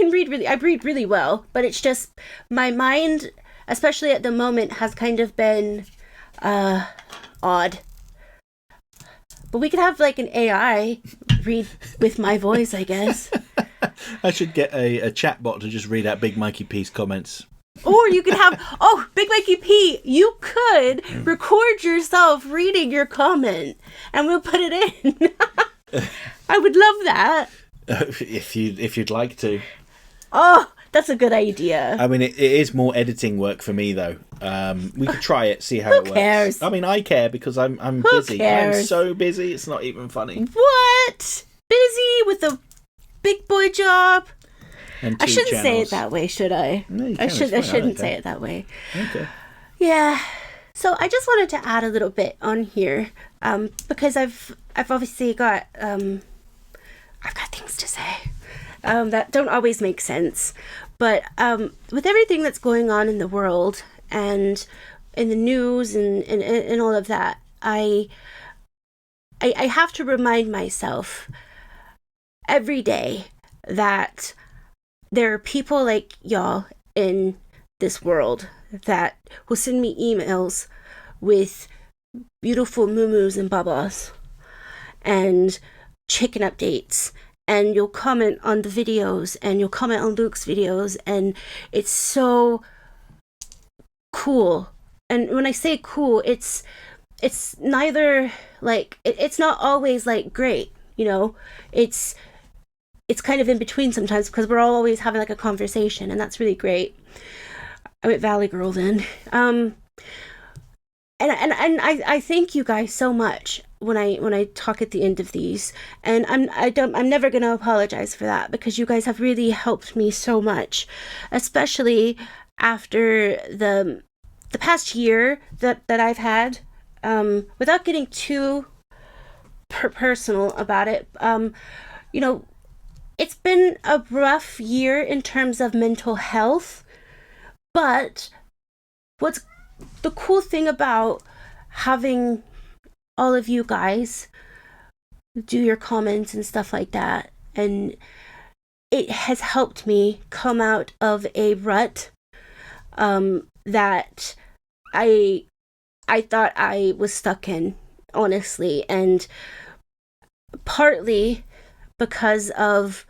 read really well, but it's just my mind, especially at the moment, has kind of been odd. But we could have like an AI read with my voice, I guess. I should get a chatbot to just read out Big Mikey P's comments. Or you could have, Big Mikey P, you could record yourself reading your comment and we'll put it in. I would love that. If you'd like to. Oh, that's a good idea. I mean, it is more editing work for me, though. We could try it, see how it works. Who cares? I mean, I care because I'm busy. Cares? I'm so busy, it's not even funny. What? Busy with a big boy job? And I shouldn't channels. say it that way, should I? No, you I can. shouldn't say it that way. Okay. Yeah. So I just wanted to add a little bit on here, because I've obviously got I've got things to say that don't always make sense. But with everything that's going on in the world and in the news and all of that, I have to remind myself every day that there are people like y'all in this world that will send me emails with beautiful moo-moos and babas and chicken updates, and you'll comment on the videos and you'll comment on Luke's videos, and it's so cool. And when I say cool, it's neither like it's not always like great, you know. It's kind of in between sometimes, because we're all always having like a conversation, and that's really great. I went Valley Girl then. And I thank you guys so much when I talk at the end of these, and I'm never gonna apologize for that, because you guys have really helped me so much, especially after the past year that I've had. Without getting too personal about it, you know, it's been a rough year in terms of mental health, but what's the cool thing about having all of you guys do your comments and stuff like that, and it has helped me come out of a rut that I thought I was stuck in, honestly, and partly because of,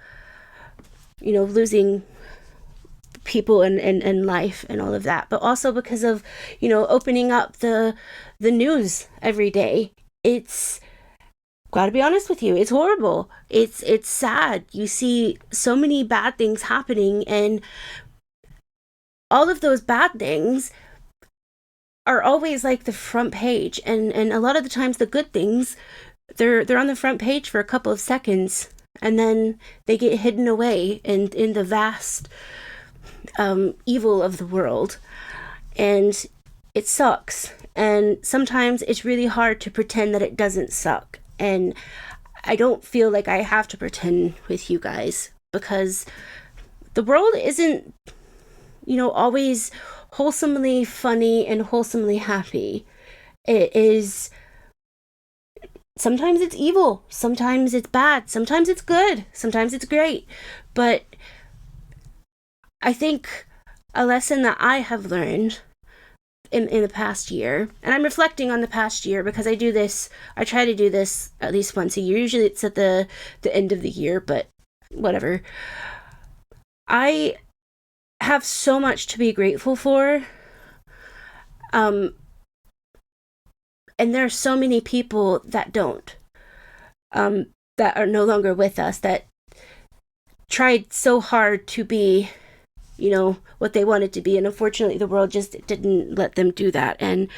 you know, losing people in life and all of that, but also because of, you know, opening up the news every day. It's, gotta be honest with you, it's horrible. It's sad. You see so many bad things happening, and all of those bad things are always like the front page, and a lot of the times the good things, they're on the front page for a couple of seconds, and then they get hidden away in the vast evil of the world, and it sucks. And sometimes it's really hard to pretend that it doesn't suck, and I don't feel like I have to pretend with you guys, because the world isn't, always wholesomely funny and wholesomely happy. It is, sometimes it's evil, sometimes it's bad, sometimes it's good, sometimes it's great. But I think a lesson that I have learned in the past year, and I'm reflecting on the past year because I try to do this at least once a year. Usually it's at the end of the year, but whatever. I have so much to be grateful for. And there are so many people that don't, that are no longer with us, that tried so hard to be, what they wanted to be. And unfortunately, the world just didn't let them do that. And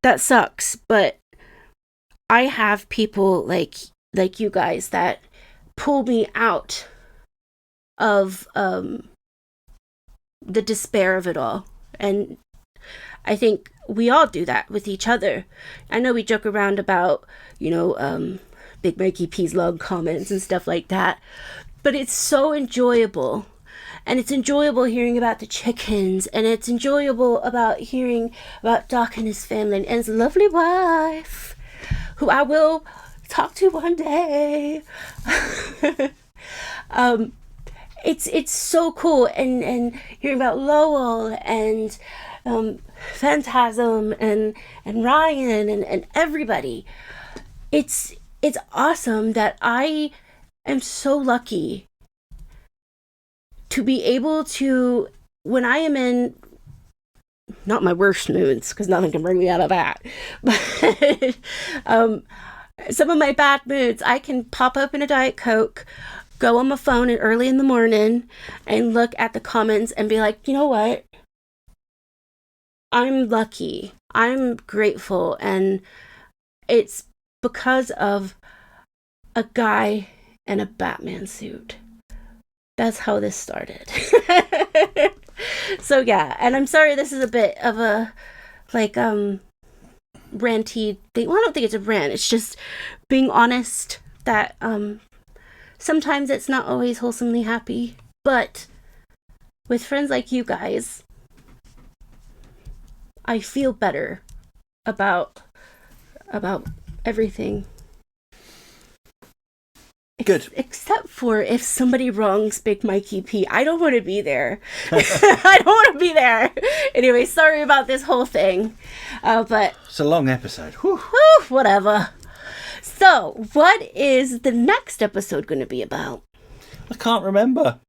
that sucks. But I have people like you guys that pull me out of the despair of it all. And I think we all do that with each other. I know we joke around about, Big Mikey P's log comments and stuff like that, but it's so enjoyable. And it's enjoyable hearing about the chickens, and it's enjoyable about hearing about Doc and his family and his lovely wife, who I will talk to one day. It's so cool, and hearing about Lowell and Phantasm and Ryan and everybody. It's awesome that I am so lucky to be able to, when I am in, not my worst moods, because nothing can bring me out of that, but some of my bad moods, I can pop open a Diet Coke, go on my phone early in the morning, and look at the comments and be like, you know what? I'm lucky. I'm grateful. And it's because of a guy in a Batman suit. That's how this started. So yeah, and I'm sorry this is a bit of a ranty thing. Well, I don't think it's a rant. It's just being honest that sometimes it's not always wholesomely happy, but with friends like you guys, I feel better about everything. Good. Except for if somebody wrongs Big Mikey P. I don't want to be there. I don't want to be there. Anyway, sorry about this whole thing. But it's a long episode. Whew. Whatever. So, what is the next episode going to be about? I can't remember.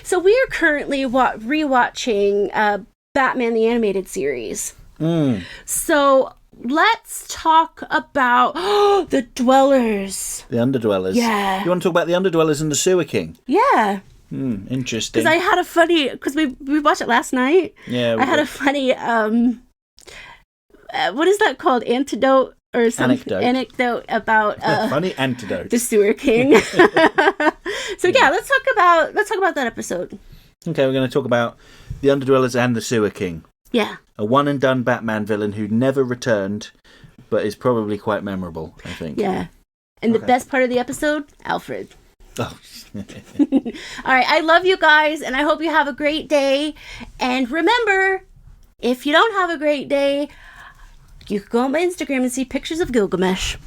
So, we are currently rewatching Batman the Animated Series. So, let's talk about the Dwellers. The Underdwellers. Yeah. You want to talk about the Underdwellers and the Sewer King? Yeah. Interesting. Because I had a funny, because we watched it last night. Yeah. I had a funny, what is that called? Antidote or something? Anecdote about funny antidote. The Sewer King. So yeah, let's talk about that episode. Okay, we're going to talk about the Underdwellers and the Sewer King. Yeah. A one and done Batman villain who never returned, but is probably quite memorable, I think. Yeah. And the best part of the episode, Alfred. Oh. All right, I love you guys, and I hope you have a great day. And remember, if you don't have a great day, you can go on my Instagram and see pictures of Gilgamesh.